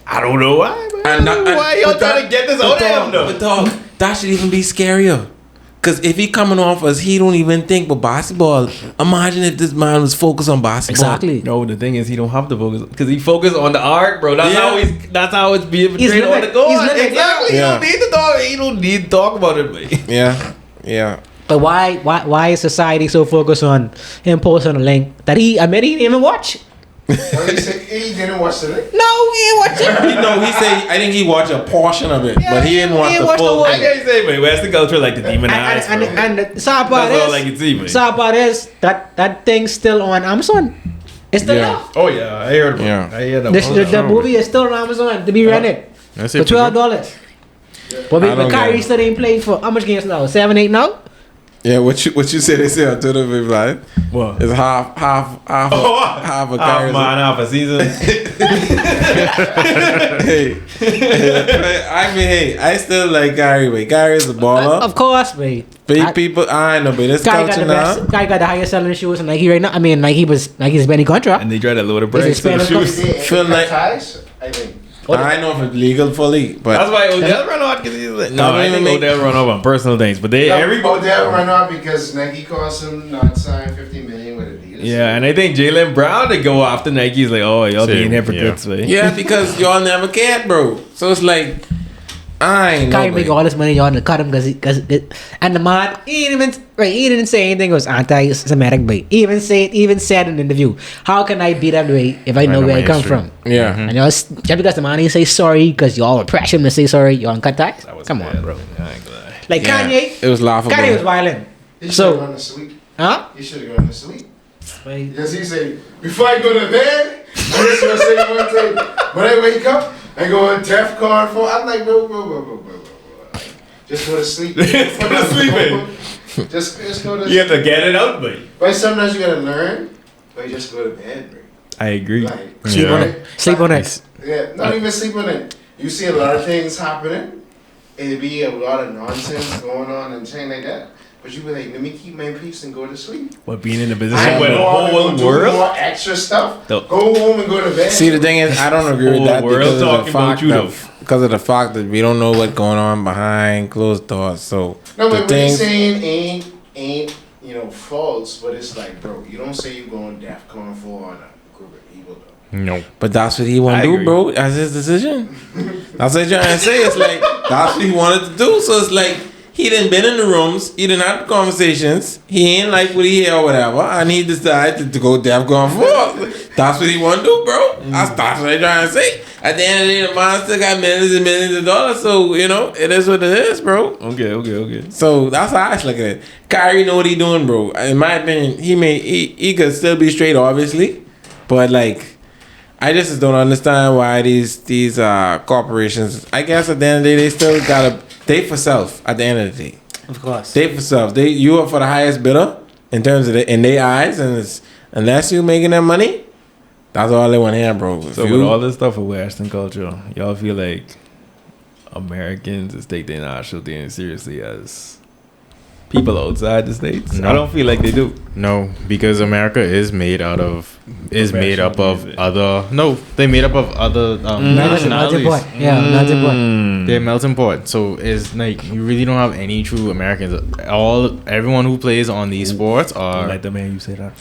I don't know why, man. Why y'all trying to get this out of him, though? But dog, that should even be scarier. Cause if he coming off as he don't even think but basketball, imagine if this man was focused on basketball. Exactly. No, the thing is, he don't have to focus because he focused on the art, bro. That's Yeah. how it's being He's portrayed on living- the court. he's living, Exactly. yeah. He don't need to talk about it, man. Yeah. But why is society so focused on him posting a link that he didn't even watch? What he said, he didn't watch the link. No, he didn't watch it. He say I think he watched a portion of it, but he didn't watch he the watched the full whole I thing. can't say, man. Where's the culture like the demonize? And the sad part That's all is, I can see, man. sad part is that thing's still on Amazon. It's still Yeah. there. Oh yeah, I heard. Yeah. I heard The movie is still on Amazon to be rented That's for it, bro. $12. But I don't get Kyrie it. still ain't played for how much games now? 7, 8 now? Yeah, what you say they say on Twitter, baby, like What? it's half a Half Kyrie. man, half a season. Hey, I mean, hey, I still like Kyrie, but Kyrie's a baller. Of course, mate. Big people, I know, but this Kyrie got culture the now. best. Kyrie got the highest selling shoes in Nike right now. I mean, Nike's spending contract. And they try to lower the Is price it of the Spanish shoes. They Feel like- ties, I think. I know if it's legal fully, but That's why Odell run off because he's like, no, Don't I even think make- Odell run off on personal things, but they everybody. Odell run off because Nike cost him not sign $50 million with Adidas. Yeah, and I think Jalen Brown to go after Nike's like, oh, y'all Same, being hypocrites, man. yeah, because y'all never cared, bro. So it's like I ain't Kyrie know. make all this money, y'all to cut him because and the man he didn't say anything. It was anti-Semitic, but he even said in an interview, how can I be that way if I know know where my I come history. from? Yeah. And y'all just because the man didn't say sorry because y'all were pressure him to say sorry, y'all cut ties. That was Come bad, on, bro. man. I ain't gonna lie. Like Yeah. Kanye, It was laughable. Kanye was violent. He should So- have gone to sleep. Huh? He should have gone to sleep. Like, Because he said, before I go to bed, I'm just going to say one thing. When I wake up, I go on DEFCON 4. I'm like, whoa. Just go to sleep. Just go to sleep, man. Just go to You have sleep. to get it out, man. But sometimes you got to learn, but you just go to bed, bro. I agree. Like, sleep Yeah. on it. Sleep on it. Yeah, not even sleep on it. You see a lot of things happening. It'd be a lot of nonsense going on and things like that. But you be like, let me keep my peace and go to sleep. But being in a I position where the go on and whole do world, more extra stuff. The- Go home and go to bed. See, the thing is, I don't agree with Whole that world because of the talking about fact you, that because of the fact that we don't know what's going on behind closed doors. So No, the but what thing, he's saying ain't false. But it's like, bro, you don't say you going DEFCON 4 on a group of people, though. No. but that's what he want I to do, agree. bro. That's his decision. That's what I'm trying to say. It's like that's what he wanted to do. So it's like he didn't been in the rooms. He didn't have the conversations. He ain't like what he hear or whatever, and he decided to go DEFCON 4. That's what he want to do, bro. That's what I'm trying to say. At the end of the day, the man still got millions and millions of dollars. So you know, it is what it is, bro. okay. So that's how I look at it. Kyrie know what he doing, bro. In my opinion, he could still be straight, obviously, but like, I just don't understand why these corporations. I guess at the end of the day, they still gotta they for self. At the end of the day, Of course. they for self. You are for the highest bidder in terms of in their eyes, and it's, unless you making that money, that's all they want to hear, bro. If So you- with all this stuff of Western culture, y'all feel like Americans is take their national thing seriously as people outside the states? No. I don't feel like they do. No, because America is made up of Professional other. No, they made up of other Melting nationalities. pot. Yeah, melting pot. They're melting pot. So it's like you really don't have any true Americans. Everyone who plays on these sports are Like the man you say that.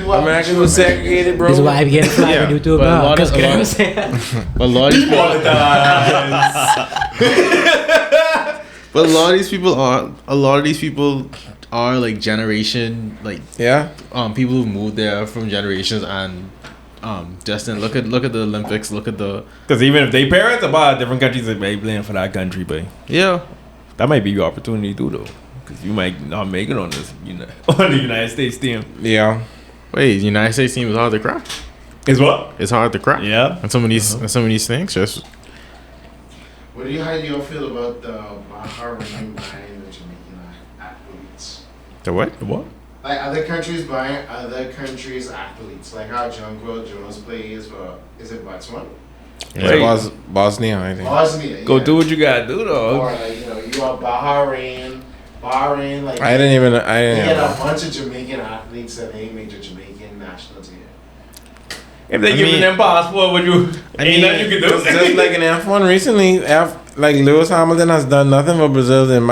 Americans were segregated, bro. This is why I get flagged Yeah, on YouTube but a now. lot of- 'cause a lot- Karen said- but a lot of these but a lot of these people our like generation, like people who moved there from generations, and Justin, look at the Olympics, look at the, because even if they parents about different countries, they may playing for that country, but that might be your opportunity too, though, because you might not make it on this on the United States team. Yeah. Wait, the United States team is hard to crack. Is what? It's hard to crack. Yeah. And some of these things just. How do you feel about the Bahrain buying the Jamaican athletes? The what? The what? Like other countries buying other countries' athletes, like how Jonquil Jones plays for, is it Botswana? It's Bosnia, I think. Bosnia. Go do what you gotta do, though. Or like you are Bahrain, like I didn't they had know. a bunch of Jamaican athletes that they made the Jamaican national team. If they give them passport, would you? Ain't nothing you can do. Just like in F1 recently, like Lewis Hamilton has done nothing for Brazil in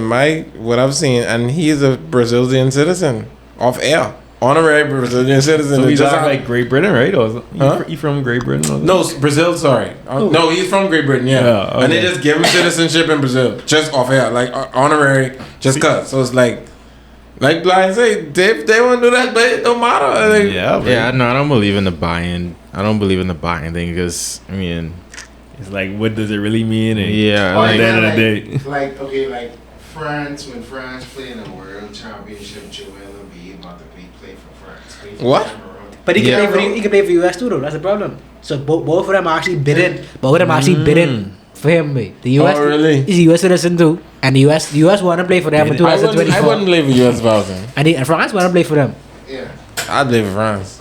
my what I've seen, and he's a Brazilian citizen of air, honorary Brazilian citizen. So he's like Great Britain, right? Or he from Great Britain? Or no, Brazil. Sorry, no, he's from Great Britain. Yeah, okay. And they just give him citizenship in Brazil, just off air, like honorary, just cause. So it's like Blind say, they want to do that, but it don't matter. Like, no, I don't believe in the buy-in. I don't believe in the buy-in thing because I mean, it's like, what does it really mean? And at the end of the day, like France, when France played in the World Championship, Joel Embiid about to play for France. What? But he can play for US too, though. That's the problem. So both of them are actually bidding. Both of them are actually bidding for him. Mate. The US, really? He's a US citizen too, and the US want to play for them in 2024. I wouldn't play for US thousand. And France want to play for them. Yeah. I'd play for France.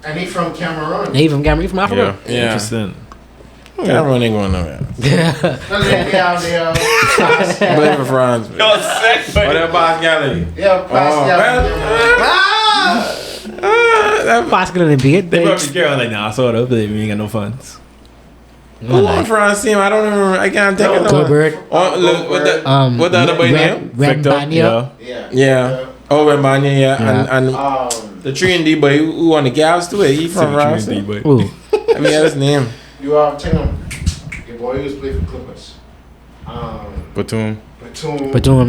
And he from Cameroon. He from Cameroon, from Africa. Yeah. Interesting. Cameroon ain't going nowhere. Yeah. Play for France. Yo, sick. What about Pascal? Yeah, Pascal and Embiid. They probably care like, nah, sort of, but we ain't got no funds. Who on France team? I don't even. I can't think of no. Gilbert. What the other boy name? Victor. Yeah. Oh, Wembanyama, yeah. And the 3-and-D boy who on the Cavs too. He from France. I mean, his name. You are telling your boy who's played for Clippers. Batum.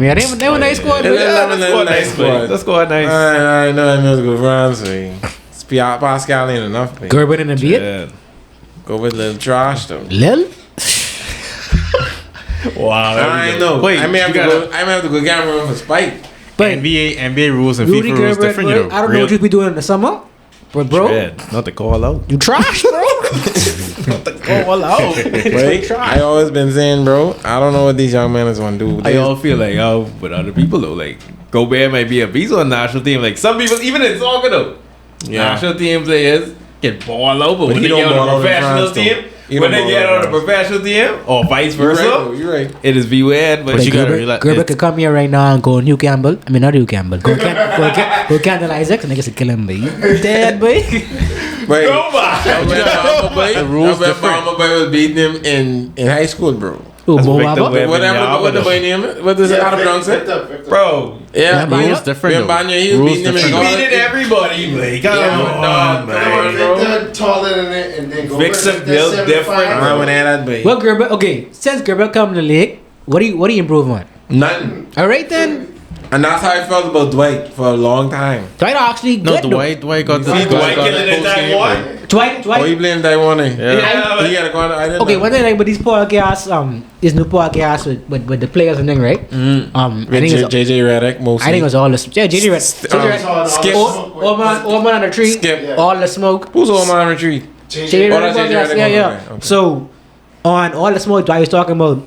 Yeah, they were nice squad. Nice squad. That's squad nice. I know I must go France. Pascal ain't enough. Gilbert and Embiid. Yeah. Go with little trash though. Lil. Wow. I know. Wait, I may have to go Cameroon for Spike. But NBA rules and Rudy FIFA rules Gilbert, different, bro, you know. I don't know what you be doing in the summer, but bro, Not to call out. you trash, bro. Not to call out. Right? I always been saying, bro, I don't know what these young men is gonna do. I all feel like, with other people though, like Gobert might be a beast on the national team. Like some people, even in soccer though, national team players get ball out, but when they get on a professional team, or vice versa, you're right. it is beware. But you gotta realize Gilbert could come here right now and go New Campbell. I mean, not New Campbell. Go Kendall Isaacs and niggas kill him, boy. Dead, boy. Wait. The rules different. Obama boy was beating him in high school, bro. Ooh, That's Mo Victor Baba. Webb. What the boy name is? What does it how to pronounce it? bro, Yeah, Rules different. Wembanyama, he was Rules beating him in different. college. beating everybody. Like, come on, man. Victor taller than it, and then go Victor built different. I went at that boy. Well, Gilbert, okay, since Gilbert come to the league, what do you improve on? Nothing. All right then. And that's how I felt about Dwight for a long time. Dwight actually No, good though. Dwight got the Dwight killing it that one. Dwight. Oh, he playing Taiwan. Yeah, He gotta go on. I didn't Okay, know. one thing like with these podcasts, this new podcast with the players and thing, right? I think it's JJ Redick mostly. I think it was all the JJ Redick. Skip. Oman on the tree. Skip. All the smoke. Who's on my retreat? JJ Oh, that's Redick JJ podcast, Redick, yeah. okay. So on all the smoke, Dwight was talking about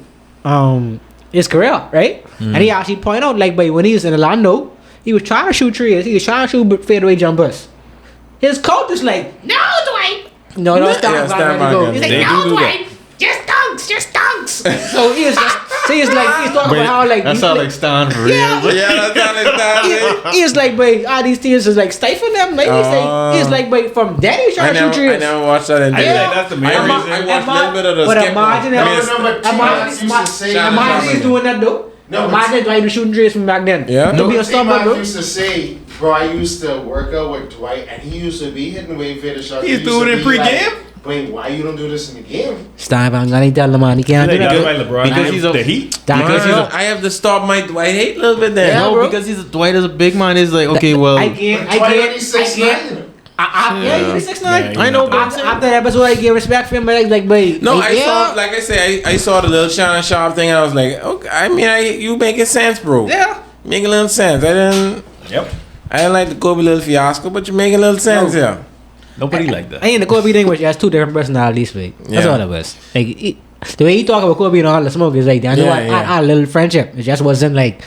his career, right? And he actually pointed out like, but when he was in Orlando, he was trying to shoot trees. He was trying to shoot fadeaway jumpers. His coach is like, "No, Dwight. No, stand Yeah, back, stand ready to go." back, He's yeah. like, They "No, do Dwight. Just dunks." So he's talking about how like That's he how play- like stand for real. Yeah, that's not that. He's like, but all these teams is like stifling them. Like he's like, but from then he's I trying to shoot never, I trees. never watched that. In I feel there. like that's the main I reason. watched a little bit of the But skip. imagine he's doing that though. No, Imagine Dwight shooting trees from back then. Yeah. To be a T-Mac stopper, bro. used to say, bro, I used to work out with Dwight, and he used to be hitting wave fader shots. He's He used doing to it be pre-game? But why you don't do this in the game? Stop, I'm gonna tell the man he can't do Like, that. by LeBron, because he's a- the Heat. I have to stop my Dwight hate a little bit there. Yeah, no, bro. because Dwight is a big man. Is like, okay, well, I can't. Yeah, he's 6'9". Yeah, he's 6'9". Yeah, I know, but After that episode, I gave respect for him, but boy. No, like, I saw, like I say, I saw the little Shannon Sharp thing, and I was like, okay, I mean, you making sense, bro. Yeah. Making a little sense. Yep. I didn't like the Kobe little fiasco, but you making a little sense, yeah. Nobody like that. I ain't the Kobe thing was he has two different personalities, mate. That's Yeah. all it was. Like the way he talk about Kobe and all the smoke is like I know our little friendship. It just wasn't like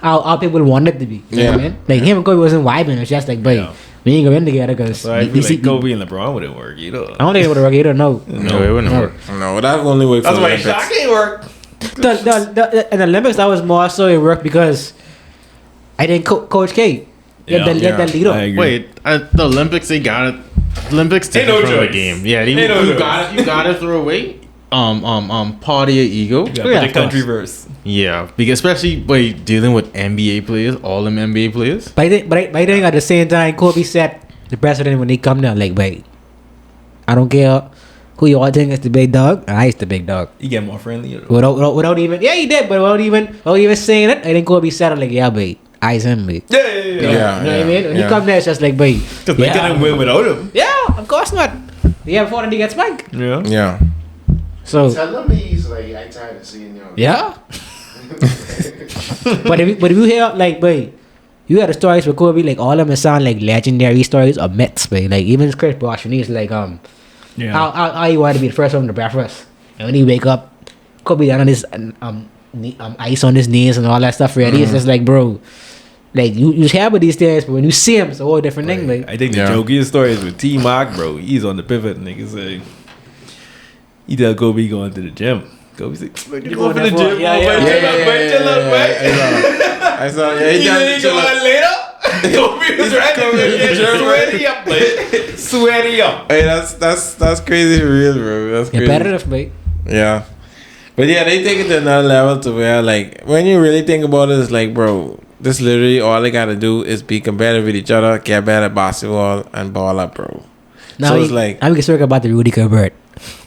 how people wanted it to be. You know what I mean? Like him and Kobe wasn't vibing. It's just like, boy, Yeah. we ain't going together because So I feel like Kobe and LeBron wouldn't work either. I don't think it would work either. No. no, it wouldn't work. No, that's the only way for That's the why Olympics. Shaq ain't work. In the Olympics, that was more so it worked because I think Coach K let that lead I up. agree. Wait, at the Olympics, they got it. Olympics Ain't take no it from the choice. game. Yeah, Ain't no you choice. got it. You got to throw away. Part of your ego. You gotta Yeah, put of the country course. verse. Yeah, because especially by dealing with NBA players, all them NBA players. But I think at the same time, Kobe said the president when he come down, like, boy, I don't care who you all think is the big dog. I is the big dog. You get more friendly. Without even, yeah, he did, but without even saying it, I think Kobe said it like, yeah, boy, I's him, boy. Yeah. You know what I mean? When he come there, it's just like, boy, Because they couldn't win without him. yeah, of course not. Yeah, before then he gets spanked. Yeah. Yeah. So Tell them he's like, I tired of seeing you. yeah. but if you hear like, boy, you hear the stories with Kobe, like all of them sound like legendary stories or myths, boy. Like even Chris Bosh, when he's like, Yeah. how he wanted to be the first one to breakfast, and when he wake up, Kobe down on his ice on his knees and all that stuff ready. It's just like, bro, like you hear about these things, but when you see him, it's a whole different thing. Like I think the Yeah. jokiest story is with T Mac, bro. He's on the pivot, niggas say he tell Kobe going to the gym. Kobe's like, you going to the gym? Yeah, yeah. Chill up, man. I saw. Yeah, he He does didn't chill go out. on later. Kobe was ready. Sweaty up, man. Sweaty up. Hey, that's crazy for real, bro. That's crazy. competitive, boy. Yeah. But yeah, they take it to another level to where, like, when you really think about it, it's like, bro, this literally all they gotta do is be competitive with each other, get better at basketball, and ball up, bro. Now So it's like, now we can talk about the Rudy Gobert.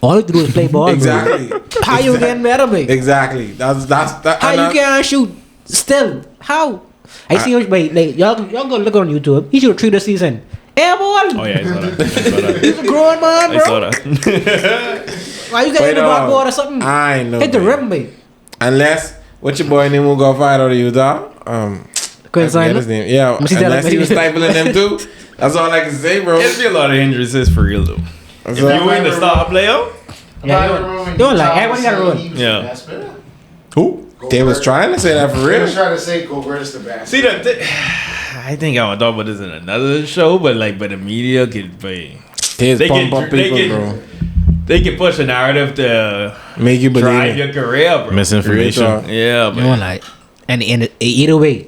All you do is play ball. exactly. Bro. How you getting better, boy? Exactly. That's that. How and you that- can't shoot still? How? I see him, but like y'all go look on YouTube. He shoot 3 this season. Air ball. Oh yeah, I saw that. He's a grown man, I saw bro. that. Why you got hit the backboard or something? I know. Hit the babe. rim, boy. Unless what your boy name will go fight out of Utah. Couldn't I sign forget his him. name. Yeah. Must he tell Unless him- he was stifling them too. That's all I can say, bro. It'd be a lot of hindrances for real though. That's If all- you ain't the star player, Yeah, you don't like everybody got a run. Yeah. Who? They was trying to say that for They real. was trying to say Gobert is the best. see that. I think I'm gonna talk about this in another show, but the media could be. They They pump can- up they people, can- bro. They can push a narrative to Make you believe drive it. your career, bro. Misinformation. Real talk. Yeah, You don't like, and either way,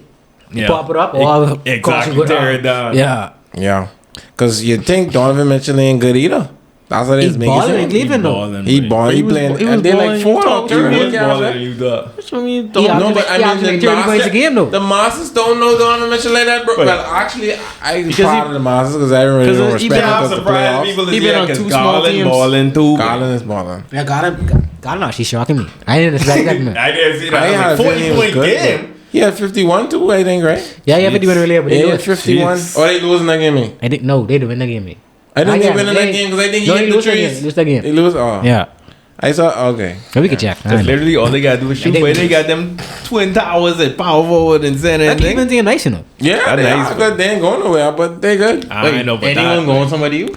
yeah. pop it up or Exactly, tear it down. Yeah, Yeah. Because you think Donovan Mitchell ain't good either. That's what it he's is. Making balling in sense. Cleveland though. balling, He bro. balling. He was- playing. he was And they like balling, 4 you or talk- 3 He was games. balling in Utah. Which one you Yeah, don't No, but I mean, like the 30 points a game though. The Masters don't know Donovan Mitchell like that, bro. Right. Well, actually, I Because proud he- of the Masters because I don't really because respect he him been because the surprised playoffs. people He is been on because two small Garland teams. balling too. Garland is balling. Yeah, Garland actually shocking me. I didn't expect that, man. I didn't see I that. had I a was like, feeling he was 40-point good. game. But he had 51 too, I think, right? Yeah, yeah, but he went earlier, but Yeah, they he do had it. 51. Jeez. Or they losing that game. I think no, they didn't win the game. Me. I think they Yeah, win in they- that game because I think he No, hit he the lose that game. trees. Lose that game. They lose. Oh, Yeah, I saw. Okay. so we can check. I That's don't know. literally all they gotta do is shoot. And they- But they got them twin towers at power forward and center That and Cleveland thing. team nice enough. Yeah, That's they nice, are good. They ain't going nowhere, but they good. I know, but anyone that, going somewhere to you?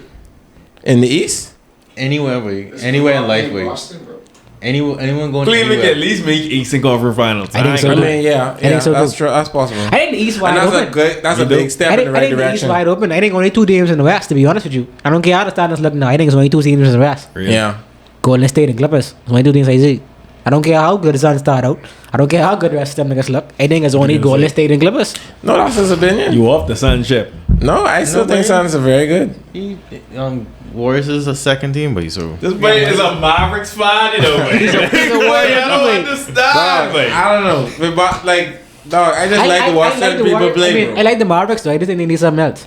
In the East. Anywhere, boy. Anywhere in life, boy. Boston, bro. Anyone going Cleveland anywhere. can at least make Eastern Conference Finals. I think so, I too. mean, yeah, think so, that's too. true. That's possible. I think the East wide And that's open. a good. That's a You do? big step I in think, the I right think the East direction. wide open. I think only 2 teams in the West. To be honest with you, I don't care how the standings look now. I think it's only 2 teams in the West. Really? Yeah. Golden State and Clippers. It's only 2 teams I see. I don't care how good the Suns start out. I don't care how good the rest of them niggas look. I think it's only Yes, Golden sir. State and Clippers. No, that's his opinion. You off the sun ship. No, I still No, think man. Suns are very good. Warriors is a second team, but so This play is a Mavericks fan, you know. He's a Warriors I don't fan. understand, Dog, man. I don't know. But like, dog, I just like to watch certain people play, I bro. like the Mavericks though. I just think they need something else.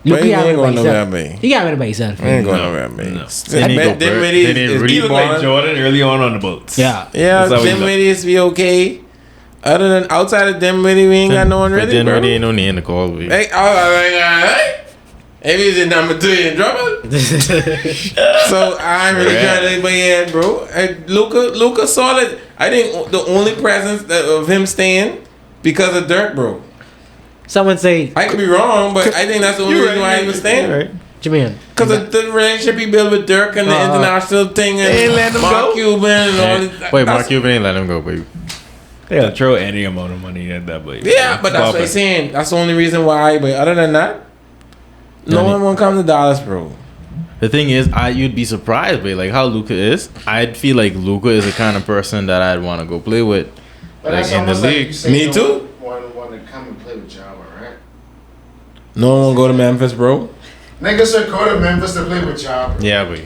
Look, he he got ain't rid going by nowhere, himself. man. He got rid by himself. He ain't going No, nowhere, man. no. I They need bet to go Dinwiddie They need is to He looked like balling. Jordan early on the boats. Yeah. Yeah, That's how he look. Dinwiddie is be okay. Other than outside of Dinwiddie, we ain't got no one But really, then bro. really ain't no need in the call. We. Hey, alright. Maybe he's in number 2 in trouble. So I ain't really trying to anybody in, bro. And Luka solid. I think the only presence of him staying because of Dirk, bro. Someone say, I could be wrong, but I think that's the only reason why he was staying. Right. Jermaine. Because of the relationship he built with Dirk and the international thing and They ain't let him Mark go. Cuban and all this. Wait, That's- Mark Cuban ain't let him go, baby. Yeah, throw any amount of money at that, but Yeah, but that's what I'm saying. That's the only reason why. But other than that, no one won't come to Dallas, bro. The thing is, you'd be surprised by like how Luka is. I'd feel like Luka is the kind of person that I'd want to go play with, But like that's in the almost like league. you say Me no too. one want to come and play with Java, right? No one will go to Memphis, bro. Niggas should go to Memphis to play with Java. Yeah, but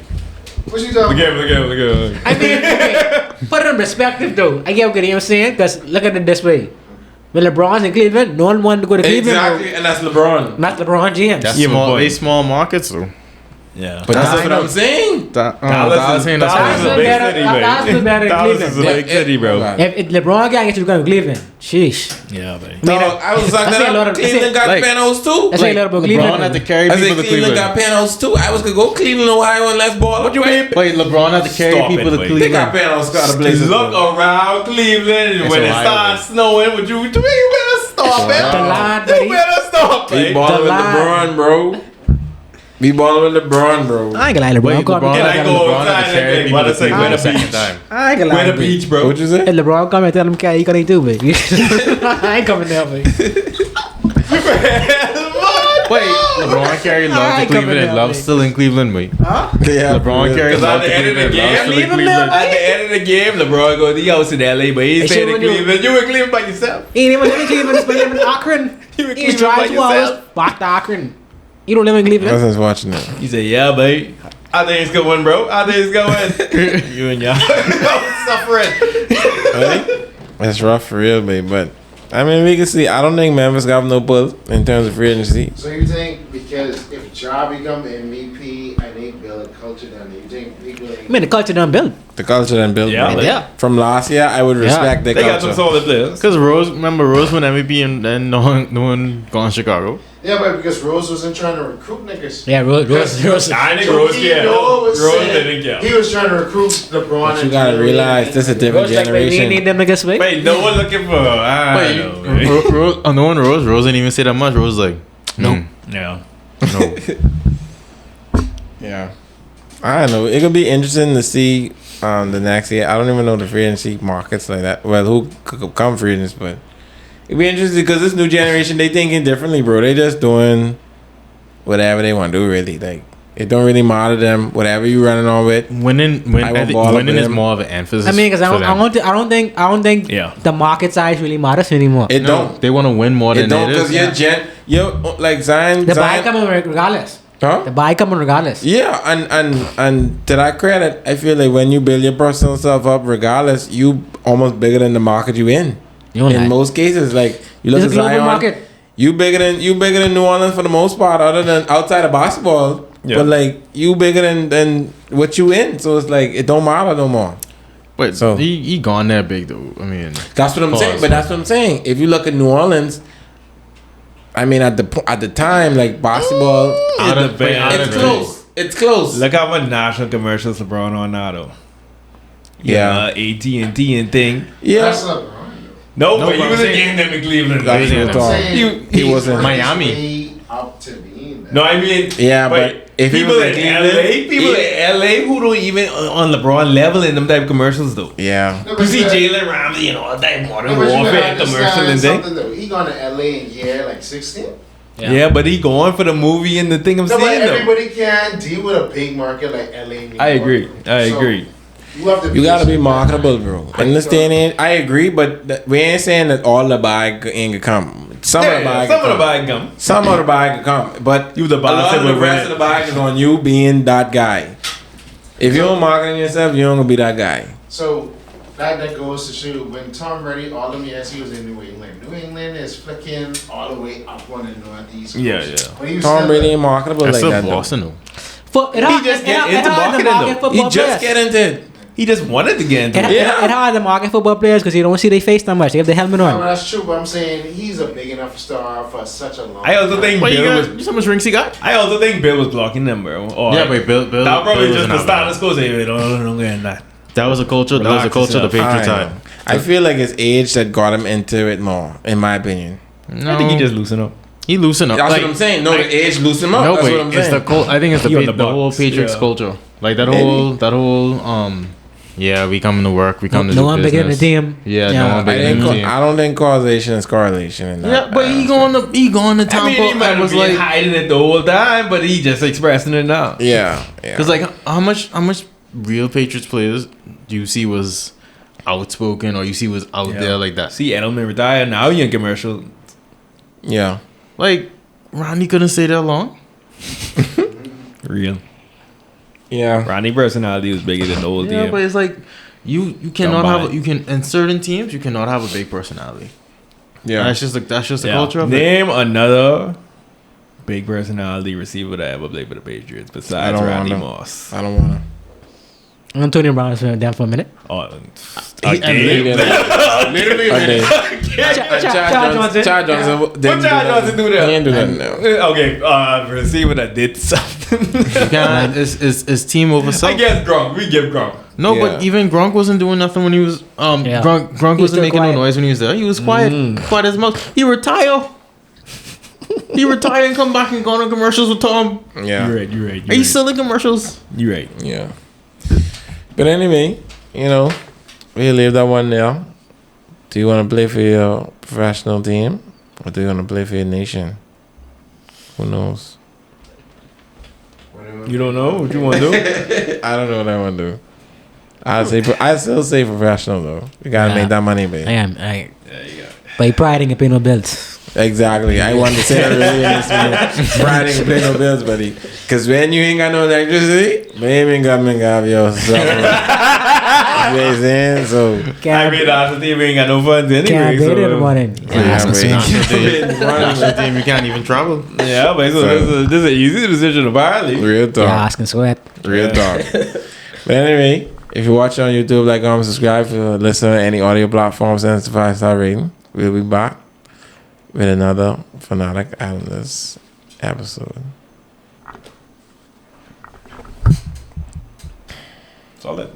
What you talking about? Look at him. I mean, okay, put it in perspective though. I get what you're saying, because look at it this way. When LeBron's in Cleveland, no one wanted to go to Cleveland. Exactly, and that's LeBron. Not LeBron James. that's Yeah, but small. boy. They small markets, though. Yeah, But that's That's what like- I'm saying. Dallas is Dallas a is big better- city, Dallas is better man. than Dallas Cleveland. is a big city, bro. If LeBron can't get you to go to Cleveland, sheesh. Yeah, buddy. I mean, Dog, I was like I say a lot that. of- Cleveland got like- penthouse too. That's like a lot about LeBron Cleveland. had to carry I said people to Cleveland got Cleveland. penthouse too. I was gonna go Cleveland, Ohio, and let's ball. What you mean? Wait, LeBron had to carry Stop people it, to wait. They got Cleveland. penthouse, got a place. Look around Cleveland, and It's when it Ohio, starts snowing, what you better stop It's it. The line, You buddy. better stop Be it. balling The with line. LeBron, bro. Be balling with LeBron, bro. I ain't gonna lie, LeBron. Wait, come LeBron Can I had go LeBron outside had to and carry say, people what I to say, Cleveland where the the second beach? time. I ain't gonna lie. Where the baby. beach, bro? What you say? If LeBron come and tell him, "Okay, you gonna do it." I ain't coming down, baby. Wait, LeBron carried love I to ain't coming Cleveland and down, love baby. still in Cleveland, mate. Yeah, LeBron carried Because love at to the end of the Cleveland, love game, still in leave him Cleveland. at the end of the game, LeBron goes, he goes to LA, but he Hey, ain't staying shit, in when you- Cleveland. You in Cleveland by yourself. He ain't even live in Cleveland. He's living in Akron. You in He's Cleveland by driving 2 hours yourself. back to Akron. You don't live in I Cleveland. was watching it. He said, yeah, babe. I think it's going, bro. I think it's going. You and y'all suffering. Right? That's rough for real, babe. But I mean, we can see. I don't think Memphis got no pull in terms of free agency. So you think because if Ja become MVP and they build a culture down there, you think people ain't... I mean, the culture done built. The culture done built. Yeah, bro. like- Yeah. From last year, I would respect the They got some culture. solid players. Because remember Rose won MVP and then no one gone Chicago. Yeah, but because Rose wasn't trying to recruit niggas. Yeah, Rose. I think Rose care. Rose didn't care. He was trying to recruit LeBron. But you and gotta Jimmy. realize this is a different Rose like, baby, we generation. need them niggas, baby. Wait, no one looking for. I don't know. man. No one Rose didn't even say that much. Rose was like, no, Yeah. no. Yeah. I don't know. It could be interesting to see the next year. I don't even know the free agency markets like that. Well, who could come free agents, but it'd be interesting because this new generation, they thinking differently, bro. They just doing whatever they want to do, really. Like, it don't really matter to them. Whatever you running on with. Winning I won't ball up winning with is him. more of an emphasis. I mean, because for them. I don't think Yeah. the market size really matters anymore. It No, don't. they want to win more It than don't it because is. you're like Zion. The buy Zion coming regardless. huh? The buy coming regardless. Yeah, and to that credit, I feel like when you build your personal self up, regardless, you almost bigger than the market you in. You don't In lie. most cases, like you look It's at a global Zion, market. you bigger than New Orleans for the most part, other than outside of basketball. Yeah. But like you bigger than what you in, so it's like it don't matter no more. Wait, So- so he gone there big though. I mean, That's what I'm saying. Pause. But that's what I'm saying. If you look at New Orleans, I mean at the time, like basketball, Out of- the out it's of- close. It's close. Look how much national commercials LeBron on now, though. Yeah. AT&T and thing. Yeah. That's LeBron. No, No, but he but I'm was saying- against them in Cleveland. That's He what I'm was talking. saying He was in Miami. Way up to being there. No, I mean, Yeah, but if he people was in in Cleveland, LA, people in LA who don't even on LeBron level in them type of commercials though. Yeah. No, You see but- Jalen Ramsey and all that modern no, but you gotta warfare commercial understand and thing. something, though. He gone to LA in year like 16. Yeah. but he going for the movie and the thing I'm No, but saying though. everybody can't deal with a big market like LA. New I York. agree. I So, agree. You have to. You gotta be marketable, bro. In this day and age, I agree, but we ain't saying that all the bag ain't gonna come. Some of the bag, some of the come. bag come. Some of the bag can come, but You the a boss lot that of the will rest win of the bag is on you being that guy. If you don't market yourself, you don't gonna be that guy. So that goes to show when Tom Brady, all them years he was in New England. New England is flicking all the way up on the northeast. Yeah, coast. yeah. But he was Tom still Brady ain't marketable That's like still that though. Boston though. He just get into marketing, though. He just get into it. He just wanted to get into it. Yeah. It hard to market football players because you don't see their face that much. They have the helmet No, on. that's true, but I'm saying he's a big enough star for such a long I also think What you Bill got? was. You see how much rings he got? I also think Bill was blocking them, bro. Or Yeah, but Bill. that probably Bill just the wasn't status quo. Say, don't get that. That was a culture. That was a Relax culture the yourself. Patriots I had. know. I feel like it's age that got him into it more, in my opinion. No, I think he just loosened up. he loosened up. That's Like, what I'm saying. No, the age loosened him up. no, That's but what I'm it's saying. I think it's He on the the whole box, Patriots yeah. culture. Like that Maybe. whole yeah, we come to work, we come to No do one bigger than the business. team. Yeah, Yeah. no one bigger than the team. I don't think causation is correlation in that. Yeah, but he going to I Tampa mean, he might and have was been like, hiding it the whole time, but he just expressing it now. Yeah. because like how much real Patriots players do you see was outspoken or you see was out there like that? See, Edelman retired. Now he in commercial. Yeah. Like Ronnie couldn't stay that long. Real. Yeah. Ronnie personality was bigger than the whole Yeah, team. but it's like you cannot buy have it. you can in certain teams you cannot have a big personality. Yeah. That's just the Yeah. culture of it. Name another big personality receiver that ever played for the Patriots I besides don't Randy wanna. Moss. I don't want to. Antonio Brown is down for a minute. Oh, Literally. Chad Johnson. Chad Johnson. What Chad Johnson do there? He ain't do that now. Okay, receiver that did something. You can't, it's team over I self. guess Gronk. We give Gronk. No, Yeah. but even Gronk wasn't doing nothing when he was Yeah. Gronk He was wasn't still making quiet. no noise when he was there. He was quiet, quiet as mouse. He retired. He retired and come back and go on commercials with Tom. Yeah. You're right. Are you still in commercials? You're right. Yeah. But anyway, we'll leave that one there. Do you want to play for your professional team or do you want to play for your nation? Who knows? You don't know what you want to do? I don't know what I want to do. I still say professional though. You gotta Yeah. make that money, babe. I am. But he probably didn't pay no bills. Exactly. I want to say that really makes me Friday and pay no bills, buddy. Because when you ain't got no electricity, maybe government got your stuff. You know what I'm saying? So, I mean, the team ain't got no funds anyway. Can't pay it in the morning. National yeah, team, you can't even travel. Yeah, but this is an easy decision apparently. real Yeah, talk. asking sweat. Real talk. But anyway, if you watch on YouTube, like, comment, subscribe. If you listen on any audio platform, send us a 5-star rating. We'll be back with another Fanatic Islanders episode. Solid.